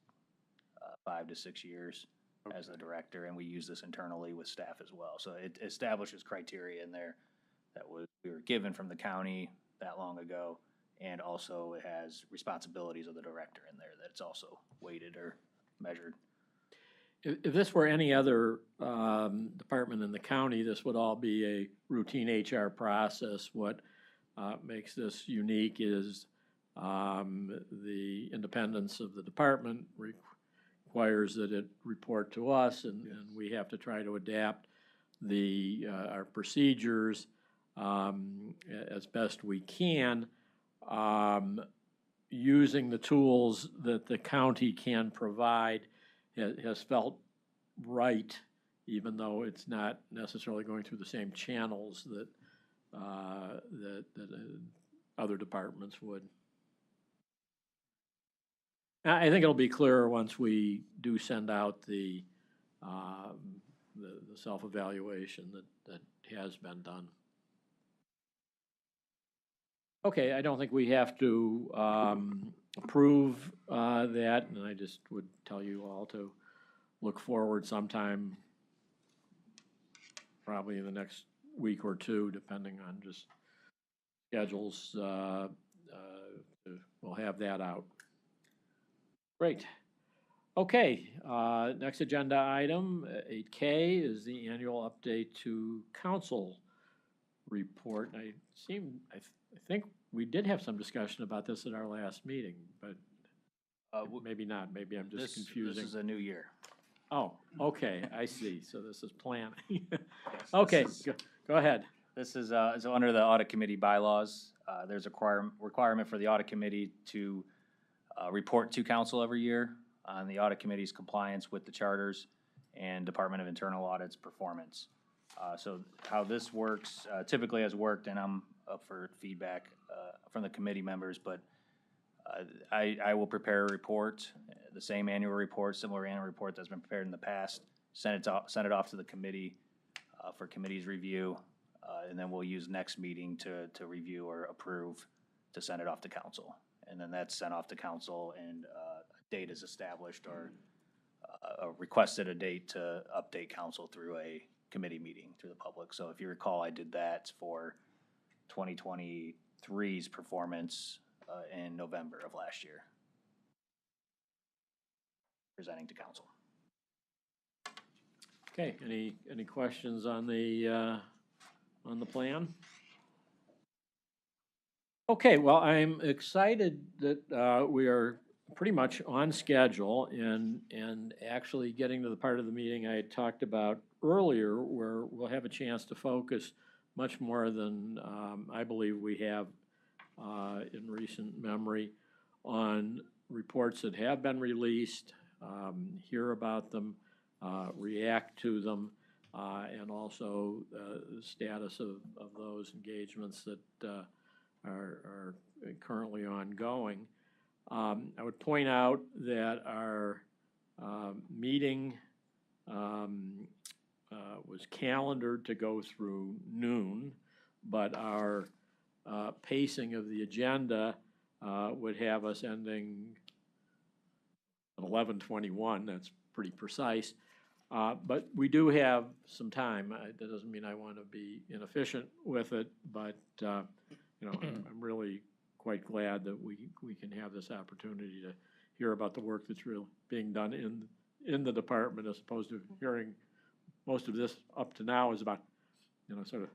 5 to 6 years as the director, and we use this internally with staff as well. So it establishes criteria in there that we were given from the county that long ago, and also it has responsibilities of the director in there that's also weighted or measured. If this were any other department in the county, this would all be a routine HR process. What makes this unique is the independence of the department requires that it report to us, and we have to try to adapt our procedures as best we can, using the tools that the county can provide. Has felt right, even though it's not necessarily going through the same channels that other departments would. I think it'll be clearer once we do send out the self-evaluation that has been done. Okay, I don't think we have to approve that, and I just would tell you all to look forward sometime, probably in the next week or two, depending on just schedules. We'll have that out. Great. Okay, next agenda item, 8K, is the annual update to council report. I think we did have some discussion about this at our last meeting, but maybe not. Maybe I'm just confusing. This is a new year. Oh, okay, I see. So this is planning. Okay, go ahead. This is so under the audit committee bylaws, there's a requirement for the audit committee to report to council every year on the audit committee's compliance with the charters and Department of Internal Audit's performance. So how this works, typically has worked, and I'm up for feedback from the committee members, but I will prepare a report, the same annual report, similar annual report that's been prepared in the past, send it off to the committee for committee's review, and then we'll use next meeting to review or approve to send it off to council. And then that's sent off to council, and a date is established or requested a date to update council through a committee meeting through the public. So if you recall, I did that for 2023's performance in November of last year, presenting to council. Okay, any questions on the plan? Okay, well, I'm excited that we are pretty much on schedule and actually getting to the part of the meeting I had talked about earlier, where we'll have a chance to focus much more than I believe we have in recent memory on reports that have been released, hear about them, react to them, and also the status of those engagements that are currently ongoing. I would point out that our meeting was calendared to go through noon, but our pacing of the agenda would have us ending at 11:21. That's pretty precise. But we do have some time. That doesn't mean I want to be inefficient with it, but I'm really quite glad that we can have this opportunity to hear about the work that's really being done in the department, as opposed to hearing most of this up to now is about sort of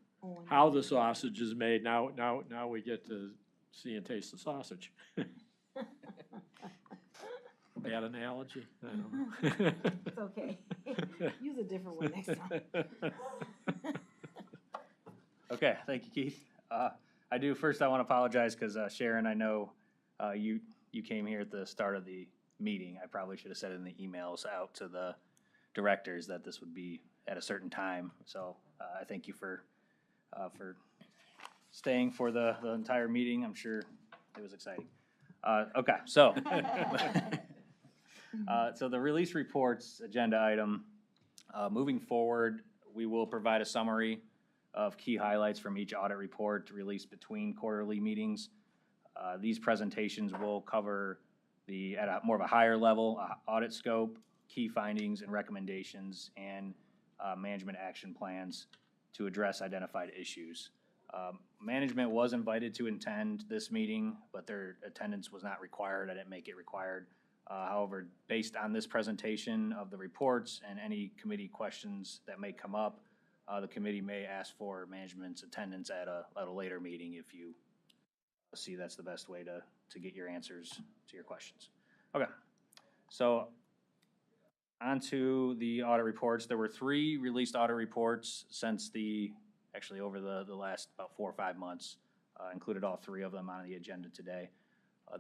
how the sausage is made. Now we get to see and taste the sausage. Bad analogy? I don't know. It's okay. Use a different one next time. Okay, thank you, Keith. I want to apologize because Sharon, I know you came here at the start of the meeting. I probably should have said in the emails out to the directors that this would be at a certain time. So I thank you for staying for the entire meeting. I'm sure it was exciting. Okay, so so the release reports agenda item. Moving forward, we will provide a summary of key highlights from each audit report released between quarterly meetings. These presentations will cover at a more of a higher level, audit scope, key findings and recommendations, and management action plans to address identified issues. Management was invited to attend this meeting, but their attendance was not required. I didn't make it required. However, based on this presentation of the reports and any committee questions that may come up, the committee may ask for management's attendance at a later meeting if you see that's the best way to get your answers to your questions. Okay, so on to the audit reports. There were 3 released audit reports since actually over the last about 4 or 5 months. Included all 3 of them on the agenda today.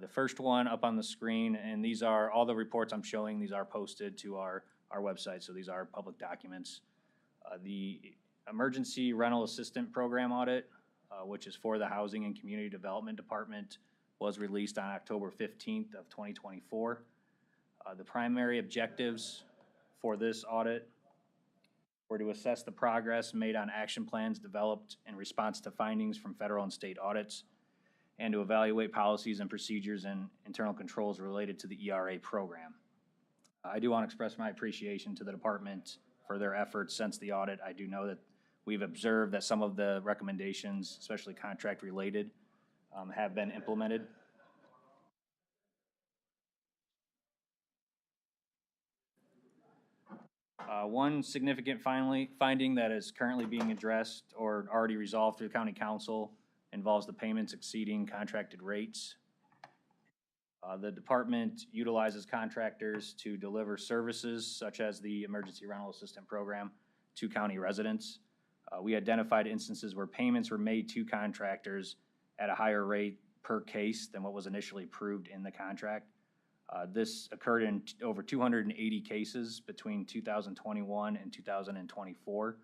The first one up on the screen, and these are all the reports I'm showing. These are posted to our website, so these are public documents. The Emergency Rental Assistant Program audit, which is for the Housing and Community Development Department, was released on October 15th of 2024. The primary objectives for this audit were to assess the progress made on action plans developed in response to findings from federal and state audits, and to evaluate policies and procedures and internal controls related to the ERA program. I do want to express my appreciation to the department for their efforts since the audit. I do know that we've observed that some of the recommendations, especially contract related, have been implemented. One significant finding that is currently being addressed or already resolved through the county council involves the payments exceeding contracted rates. The department utilizes contractors to deliver services such as the Emergency Rental Assistant Program to county residents. We identified instances where payments were made to contractors at a higher rate per case than what was initially approved in the contract. This occurred in over 280 cases between 2021 and 2024.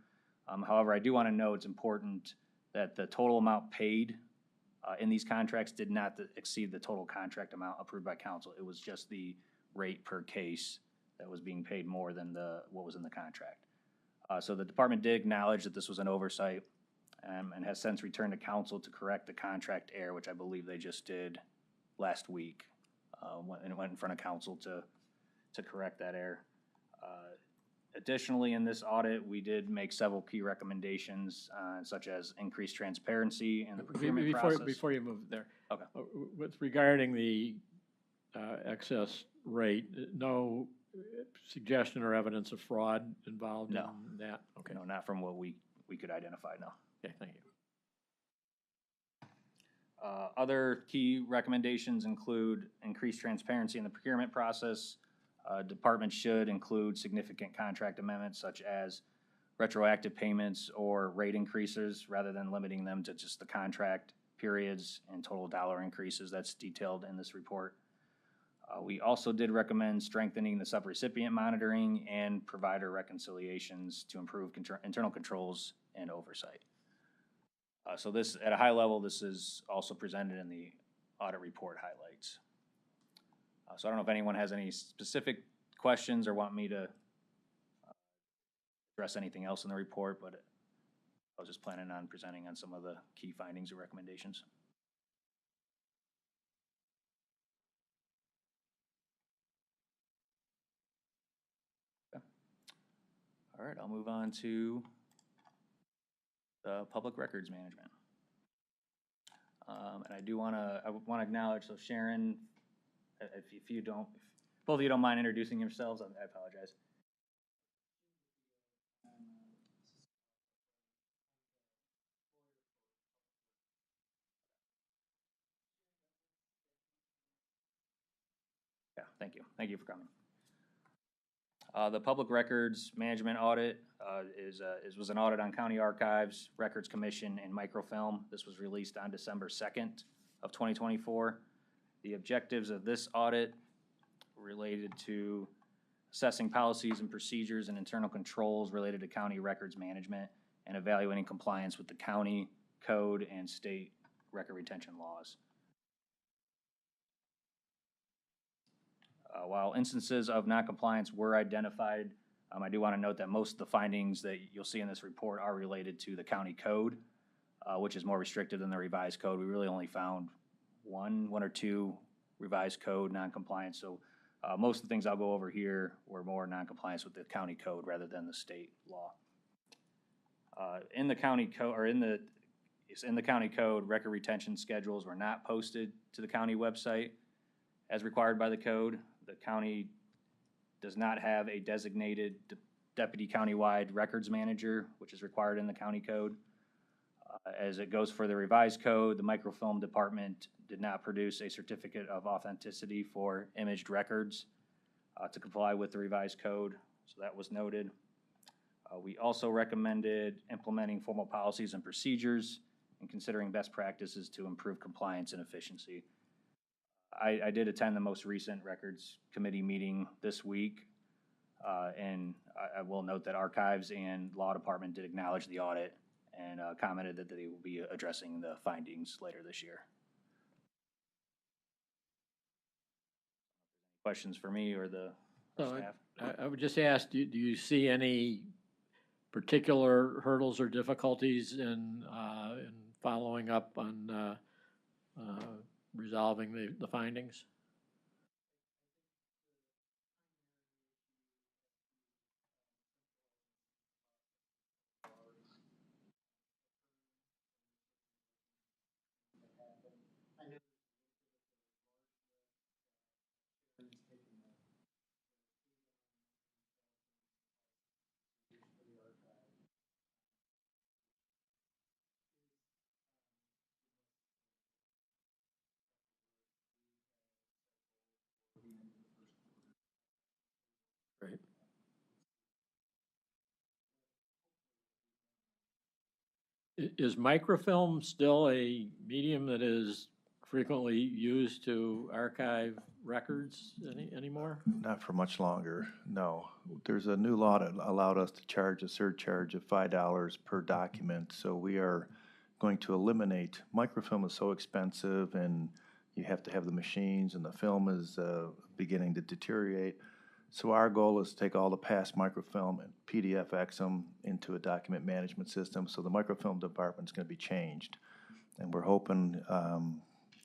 However, I do want to note it's important that the total amount paid in these contracts did not exceed the total contract amount approved by council. It was just the rate per case that was being paid more than what was in the contract. So the department did acknowledge that this was an oversight and has since returned to council to correct the contract error, which I believe they just did last week. And it went in front of council to correct that error. Additionally, in this audit, we did make several key recommendations, such as increased transparency in the procurement process. Before you move there. Okay. With regarding the excess rate, no suggestion or evidence of fraud involved No. in that? Okay. No, not from what we could identify, no. Okay, thank you. Other key recommendations include increased transparency in the procurement process. Departments should include significant contract amendments such as retroactive payments or rate increases rather than limiting them to just the contract periods and total dollar increases. That's detailed in this report. We also did recommend strengthening the subrecipient monitoring and provider reconciliations to improve internal controls and oversight. So this, at a high level, this is also presented in the audit report highlights. So I don't know if anyone has any specific questions or want me to address anything else in the report, but I was just planning on presenting on some of the key findings or recommendations. Okay. All right, I'll move on to the public records management. And I want to acknowledge, so Sharon, if you don't, if both of you don't mind introducing yourselves, I apologize. Yeah, thank you. Thank you for coming. The public records management audit was an audit on county archives, records commission, and microfilm. This was released on December 2nd of 2024. The objectives of this audit related to assessing policies and procedures and internal controls related to county records management and evaluating compliance with the county code and state record retention laws. While instances of noncompliance were identified I do want to note that most of the findings that you'll see in this report are related to the county code, which is more restrictive than the revised code. We really only found one or two revised code noncompliance. So most of the things I'll go over here were more noncompliance with the county code rather than the state law. In the county code, or in the county code, record retention schedules were not posted to the county website as required by the code. The county does not have a designated deputy countywide records manager, which is required in the county code. As it goes for the revised code, the microfilm department did not produce a certificate of authenticity for imaged records to comply with the revised code, so that was noted. We also recommended implementing formal policies and procedures and considering best practices to improve compliance and efficiency. I did attend the most recent records committee meeting this week, and I will note that archives and law department did acknowledge the audit and commented that they will be addressing the findings later this year. Questions for me or the staff? I would just ask, do you see any particular hurdles or difficulties in following up on resolving the findings? Right. Is microfilm still a medium that is frequently used to archive records anymore? Not for much longer, no. There's a new law that allowed us to charge a surcharge of $5 per document, so we are going to eliminate, microfilm is so expensive and you have to have the machines and the film is beginning to deteriorate. So our goal is to take all the past microfilm and PDFX them into a document management system, so the microfilm department's gonna be changed. And we're hoping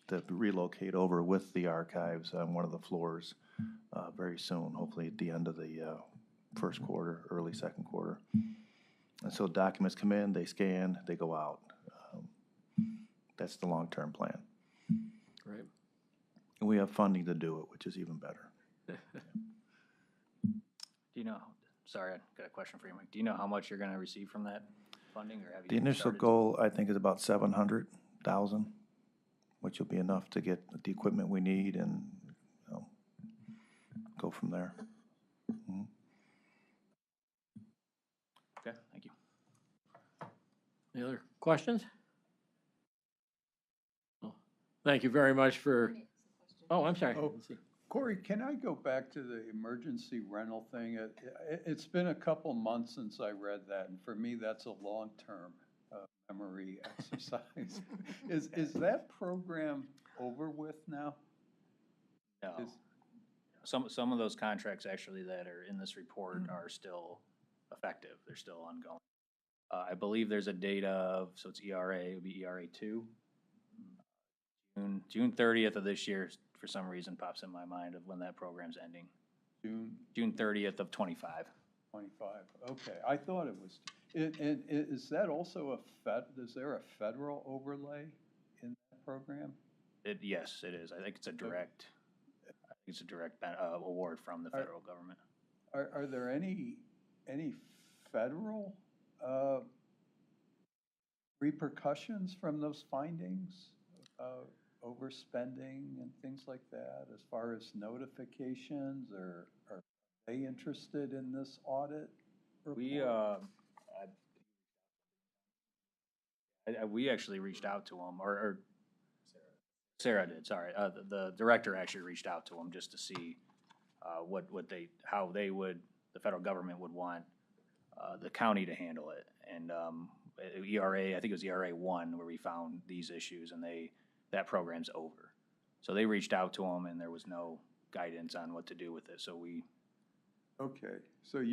to relocate over with the archives on one of the floors very soon, hopefully at the end of the first quarter, early second quarter. And so documents come in, they scan, they go out. That's the long-term plan. Right. And we have funding to do it, which is even better. Do you know, sorry, I got a question for you, Mike. Do you know how much you're gonna receive from that funding, or have you The initial started to- goal, I think, is about 700,000, which will be enough to get the equipment we need and, you know, go from there. Mhm. Okay, thank you. Any other questions? Oh, thank you very much for, oh, I'm sorry. Oh. Let's see. Corey, can I go back to the emergency rental thing? It's been a couple months since I read that, and for me, that's a long-term memory exercise. Is that program over with now? No. Some of those contracts actually that are in this report are still effective. They're still ongoing. I believe there's a date of, so it's ERA, it would be ERA 2. June 30th of this year, for some reason, pops in my mind of when that program's ending. June 30th of 25. 25, okay. I thought it was, and is that also is there a federal overlay in that program? Yes, it is. I think it's a direct, award from the federal government. Are there any federal repercussions from those findings? Overspending and things like that, as far as notifications, or are they interested in this audit report? We actually reached out to them, or Sarah did, sorry. The director actually reached out to them just to see how the federal government would want the county to handle it. And ERA, I think it was ERA 1 where we found these issues, and that program's over. So they reached out to them, and there was no guidance on what to do with it. So we Okay, so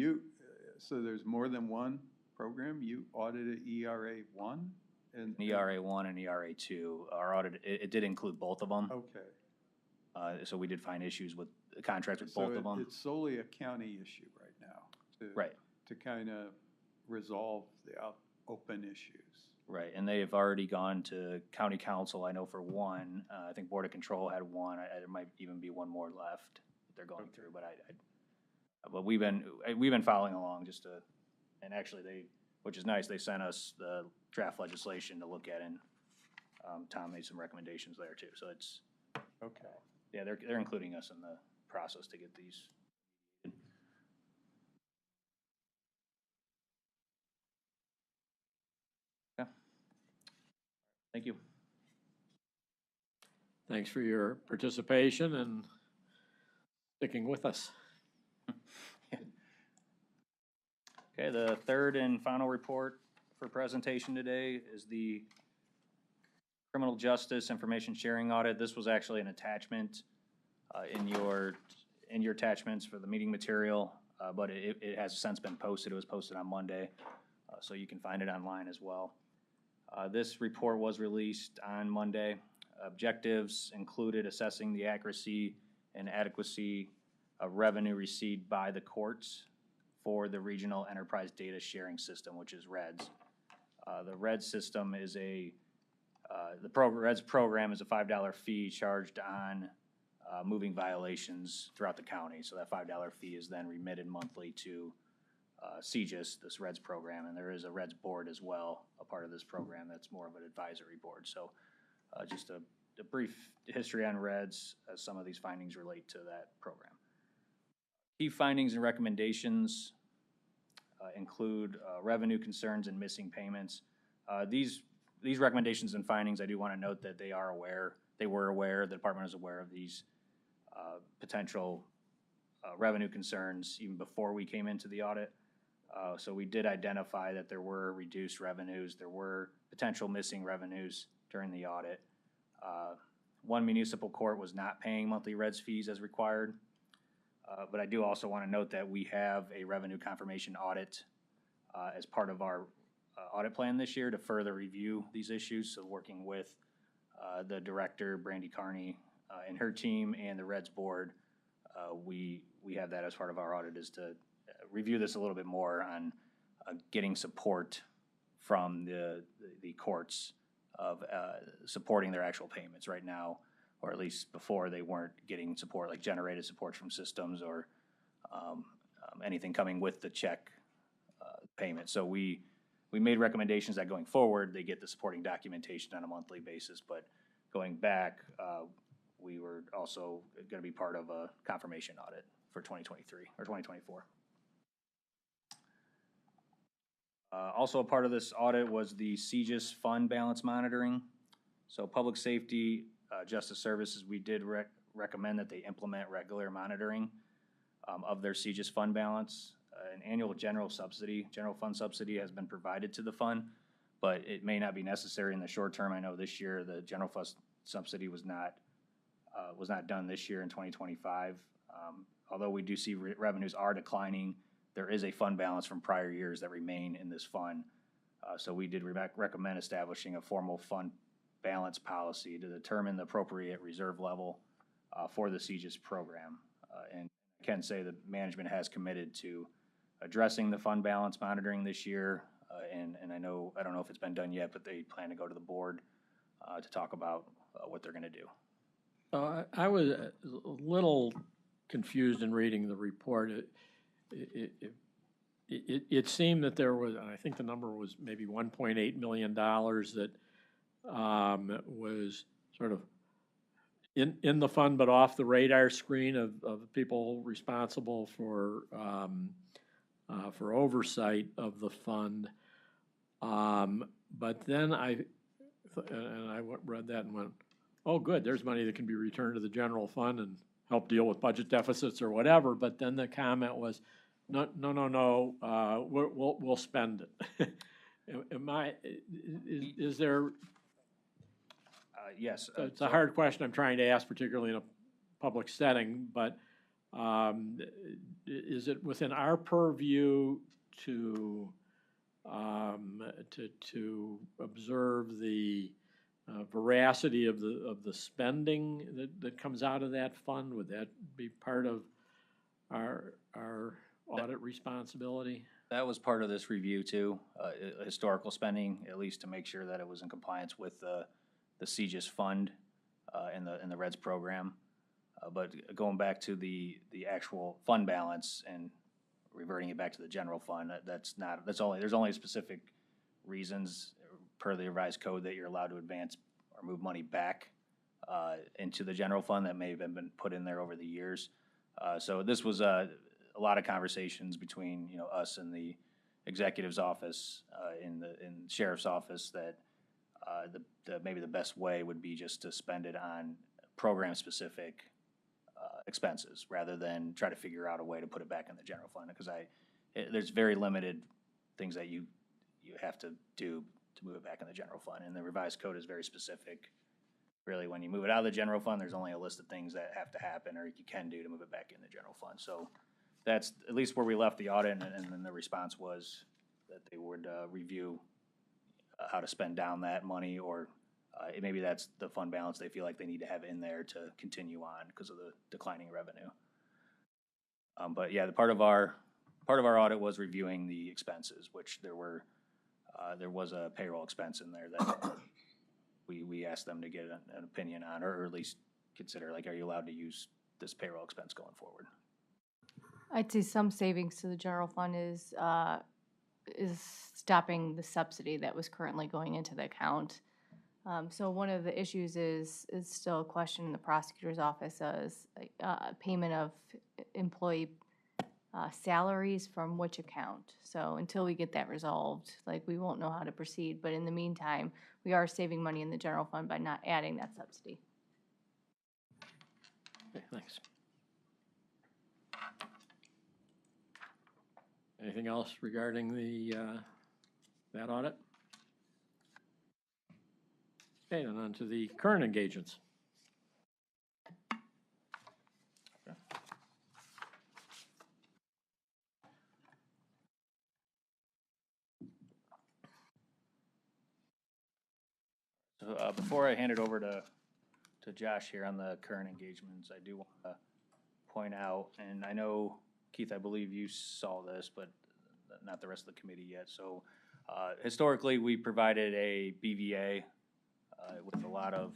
there's more than one program? You audited ERA 1? And ERA 1 and ERA 2, our audit, it did include both of them. Okay. So we did find issues with the contracts with So both of them. it's solely a county issue right now? Right. To kind of resolve the open issues? Right, and they have already gone to county council, I know for one. I think Board of Control had one. There might even be one more left that they're going through, but we've been following along just to, and actually which is nice, they sent us the draft legislation to look at, and Tom made some recommendations there too, so it's, Okay. yeah, they're including us in the process to get these. Yeah. Thank you. Thanks for your participation and sticking with us. Okay, the third and final report for presentation today is the Criminal Justice Information Sharing Audit. This was actually an attachment in your attachments for the meeting material, but it has since been posted. It was posted on Monday, so you can find it online as well. This report was released on Monday. Objectives included assessing the accuracy and adequacy of revenue received by the courts for the Regional Enterprise Data Sharing System, which is REDS. The REDS system is REDS program is a $5 fee charged on moving violations throughout the county. So that $5 fee is then remitted monthly to CGIS, this REDS program, and there is a REDS board as well, a part of this program that's more of an advisory board. So just a brief history on REDS, as some of these findings relate to that program. Key findings and recommendations include revenue concerns and missing payments. These recommendations and findings, I do want to note that they were aware, the department is aware of these potential revenue concerns even before we came into the audit. So we did identify that there were reduced revenues, there were potential missing revenues during the audit. One municipal court was not paying monthly REDS fees as required. But I do also want to note that we have a revenue confirmation audit as part of our audit plan this year to further review these issues. So working with the director, Brandy Carney, and her team and the REDS board, we have that as part of our audit, is to review this a little bit more on getting support from the courts of supporting their actual payments right now, or at least before they weren't getting support, like generated support from systems or anything coming with the check payment. So we made recommendations that going forward, they get the supporting documentation on a monthly basis, but going back, we were also going to be part of a confirmation audit for 2023 or 2024. Also a part of this audit was the CGIS fund balance monitoring. So public safety, justice services, we did recommend that they implement regular monitoring of their CGIS fund balance. An annual general fund subsidy has been provided to the fund, but it may not be necessary in the short term. I know this year the general fund subsidy was not done this year in 2025. Although we do see revenues are declining, there is a fund balance from prior years that remain in this fund. So we did recommend establishing a formal fund balance policy to determine the appropriate reserve level for the CGIS program. And I can say that management has committed to addressing the fund balance monitoring this year. And I don't know if it's been done yet, but they plan to go to the board to talk about what they're going to do. I was a little confused in reading the report. It seemed that there was, and I think the number was maybe $1.8 million that was sort of in the fund but off the radar screen of people responsible for oversight of the fund. But then I read that and went, oh, good, there's money that can be returned to the general fund and help deal with budget deficits or whatever. But then the comment was, no, we'll spend it. Is there? Yes. It's a hard question I'm trying to ask, particularly in a public setting, but Is it within our purview to observe the veracity of the spending that comes out of that fund? Would that be part of our audit responsibility? That was part of this review too, historical spending, at least to make sure that it was in compliance with the CGIS fund and the REDS program. But going back to the actual fund balance and reverting it back to the general fund, there's only specific reasons per the revised code that you're allowed to advance or move money back into the general fund that may have been put in there over the years. So this was a lot of conversations between us and the executive's office in sheriff's office that maybe the best way would be just to spend it on program specific expenses rather than try to figure out a way to put it back in the general fund, because there's very limited things that you have to do to move it back in the general fund, and the revised code is very specific. Really, when you move it out of the general fund, there's only a list of things that have to happen or you can do to move it back in the general fund. So that's at least where we left the audit, and then the response was that they would review how to spend down that money, or maybe that's the fund balance they feel like they need to have in there to continue on because of the declining revenue. But yeah, the part of our audit was reviewing the expenses, which there was a payroll expense in there that we asked them to get an opinion on, or at least consider, like, are you allowed to use this payroll expense going forward? I'd say some savings to the general fund is stopping the subsidy that was currently going into the account. So one of the issues is still a question in the prosecutor's office as payment of employee salaries from which account. So until we get that resolved, like, we won't know how to proceed. But in the meantime, we are saving money in the general fund by not adding that subsidy. Okay, thanks. Anything else regarding that audit? Okay, then on to the current engagements. So before I hand it over to Josh here on the current engagements, I do want to point out, and I know, Keith, I believe you saw this, but not the rest of the committee yet. So historically, we provided a BVA with a lot of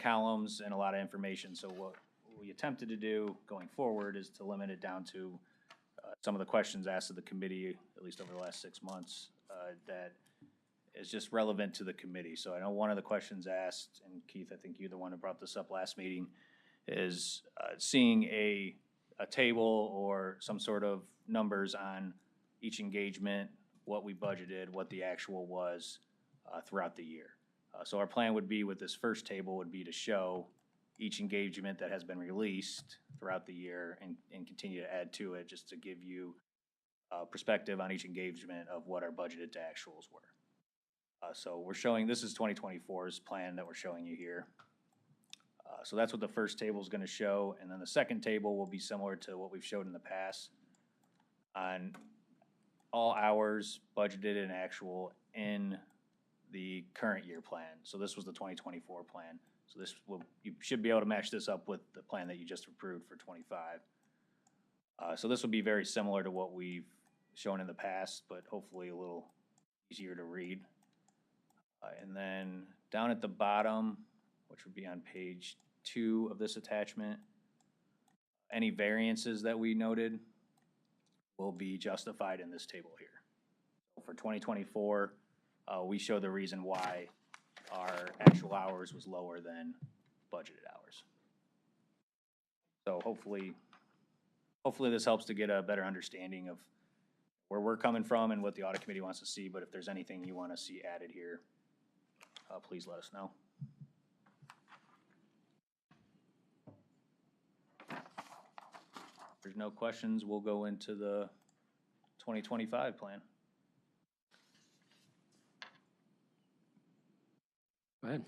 columns and a lot of information. So what we attempted to do going forward is to limit it down to some of the questions asked of the committee, at least over the last 6 months, that is just relevant to the committee. So I know one of the questions asked, and Keith, I think you're the one who brought this up last meeting, is seeing a table or some sort of numbers on each engagement, what we budgeted, what the actual was throughout the year. So our plan would be with this first table would be to show each engagement that has been released throughout the year and continue to add to it just to give you perspective on each engagement of what our budgeted to actuals were. So we're showing, this is 2024's plan that we're showing you here. So that's what the first table is going to show, and then the second table will be similar to what we've showed in the past on all hours budgeted and actual in the current year plan. So this was the 2024 plan. So you should be able to match this up with the plan that you just approved for 25. So this will be very similar to what we've shown in the past, but hopefully a little easier to read. And then down at the bottom, which would be on page 2 of this attachment, any variances that we noted will be justified in this table here. So for 2024, we show the reason why our actual hours was lower than budgeted hours. So hopefully this helps to get a better understanding of where we're coming from and what the audit committee wants to see. But if there's anything you want to see added here, please let us know. If there's no questions, we'll go into the 2025 plan. Go ahead.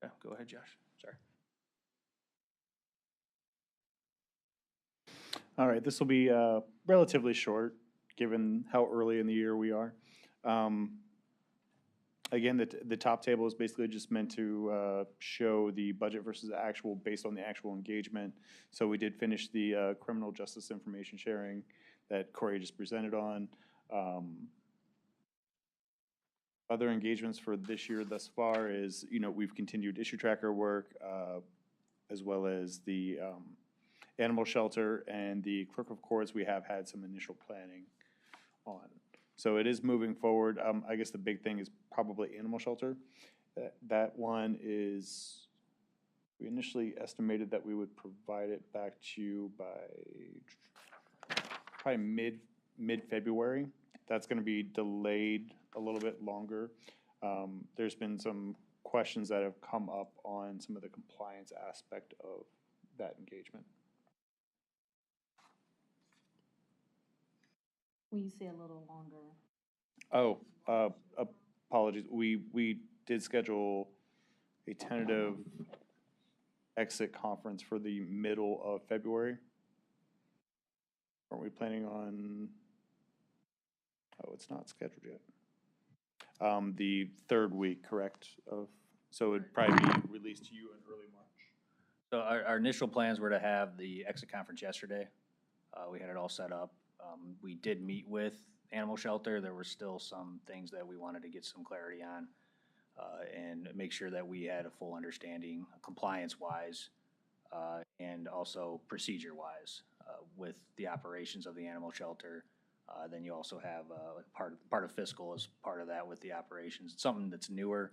Yeah, go ahead, Josh. Sorry. All right, this will be relatively short, given how early in the year we are. Again, the top table is basically just meant to show the budget versus the actual based on the actual engagement. So we did finish the criminal justice information sharing that Corey just presented on. Other engagements for this year thus far is, we've continued issue tracker work, as well as the animal shelter and the clerk of courts. We have had some initial planning on. So it is moving forward. I guess the big thing is probably animal shelter. That one is, we initially estimated that we would provide it back to you by probably mid-February. That's going to be delayed a little bit longer. There's been some questions that have come up on some of the compliance aspect of that engagement. When you say a little longer. Oh, apologies. We did schedule a tentative exit conference for the middle of February. Aren't we planning on? Oh, it's not scheduled yet. The third week, correct? So it'd probably be released to you in early March. So our initial plans were to have the exit conference yesterday. We had it all set up. We did meet with Animal Shelter. There were still some things that we wanted to get some clarity on and make sure that we had a full understanding, compliance-wise, and also procedure-wise with the operations of the animal shelter. Then you also have part of fiscal as part of that with the operations. It's something that's newer,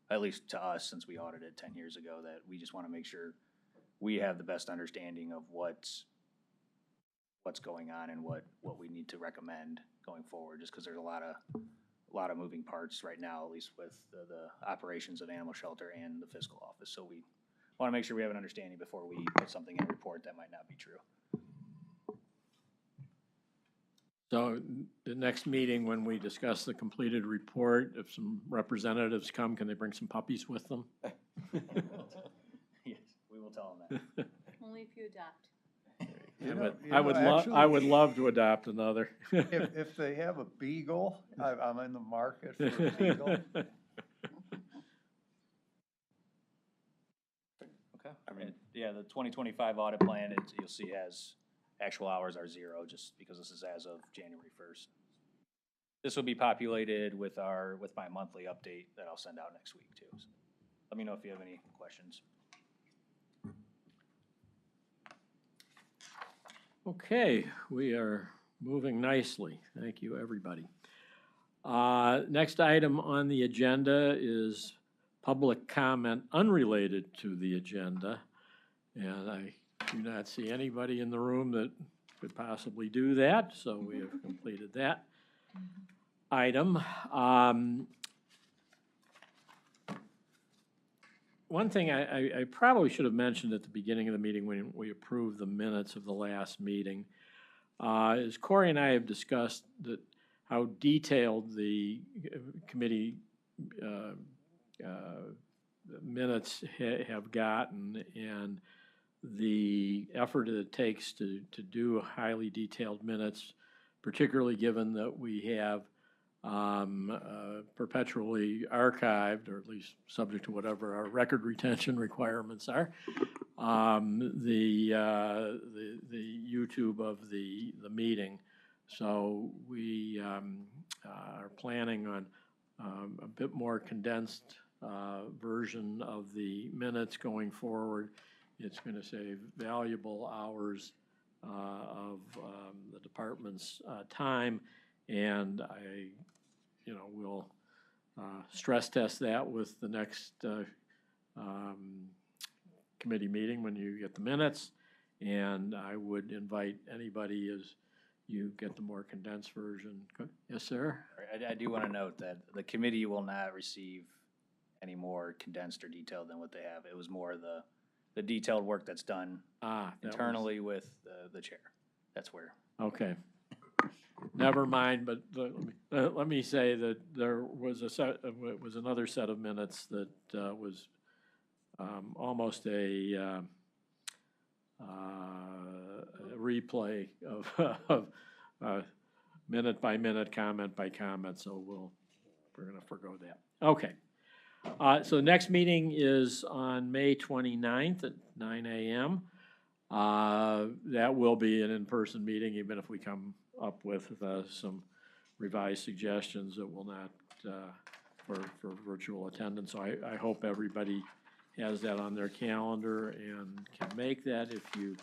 at least to us, since we audited 10 years ago, that we just want to make sure we have the best understanding of what's going on and what we need to recommend going forward, just because there's a lot of moving parts right now, at least with the operations of animal shelter and the fiscal office. So we want to make sure we have an understanding before we put something in a report that might not be true. So the next meeting, when we discuss the completed report, if some representatives come, can they bring some puppies with them? Yes, we will tell them that. Only if you adopt. I would love to adopt another. If they have a beagle, I'm in the market for a beagle. Okay. Yeah, the 2025 audit plan, you'll see has actual hours are 0, just because this is as of January 1st. This will be populated with my monthly update that I'll send out next week too. So let me know if you have any questions. Okay, we are moving nicely. Thank you, everybody. Next item on the agenda is public comment unrelated to the agenda. And I do not see anybody in the room that could possibly do that, so we have completed that item. One thing I probably should have mentioned at the beginning of the meeting when we approved the minutes of the last meeting is Corey and I have discussed how detailed the committee minutes have gotten and the effort it takes to do highly detailed minutes, particularly given that we have perpetually archived, or at least subject to whatever our record retention requirements are, the YouTube of the meeting. So we are planning on a bit more condensed version of the minutes going forward. It's going to save valuable hours of the department's time, and I will stress test that with the next committee meeting when you get the minutes, and I would invite anybody as you get the more condensed version. Yes, sir? I do want to note that the committee will not receive any more condensed or detailed than what they have. It was more the detailed work that's done internally with the chair. That's where. Okay. Never mind, but let me say that there was another set of minutes that was almost a replay of minute by minute, comment by comment, so we're gonna forgo that. Okay. So the next meeting is on May 29th at 9 a.m. That will be an in-person meeting, even if we come up with some revised suggestions that will not, for virtual attendance. So I hope everybody has that on their calendar and can make that. If you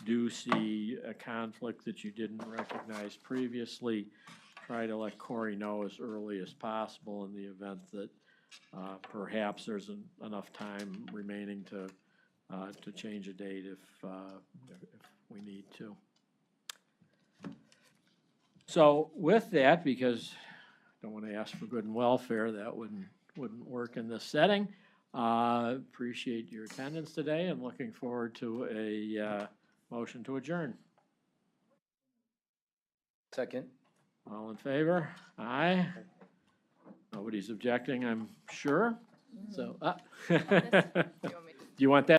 do see a conflict that you didn't recognize previously, try to let Corey know as early as possible in the event that perhaps there's enough time remaining to change a date if we need to. So with that, because I don't want to ask for good and welfare, that wouldn't work in this setting. Appreciate your attendance today and looking forward to a motion to adjourn. Second. All in favor? Aye. Nobody's objecting, I'm sure. So, do you want that?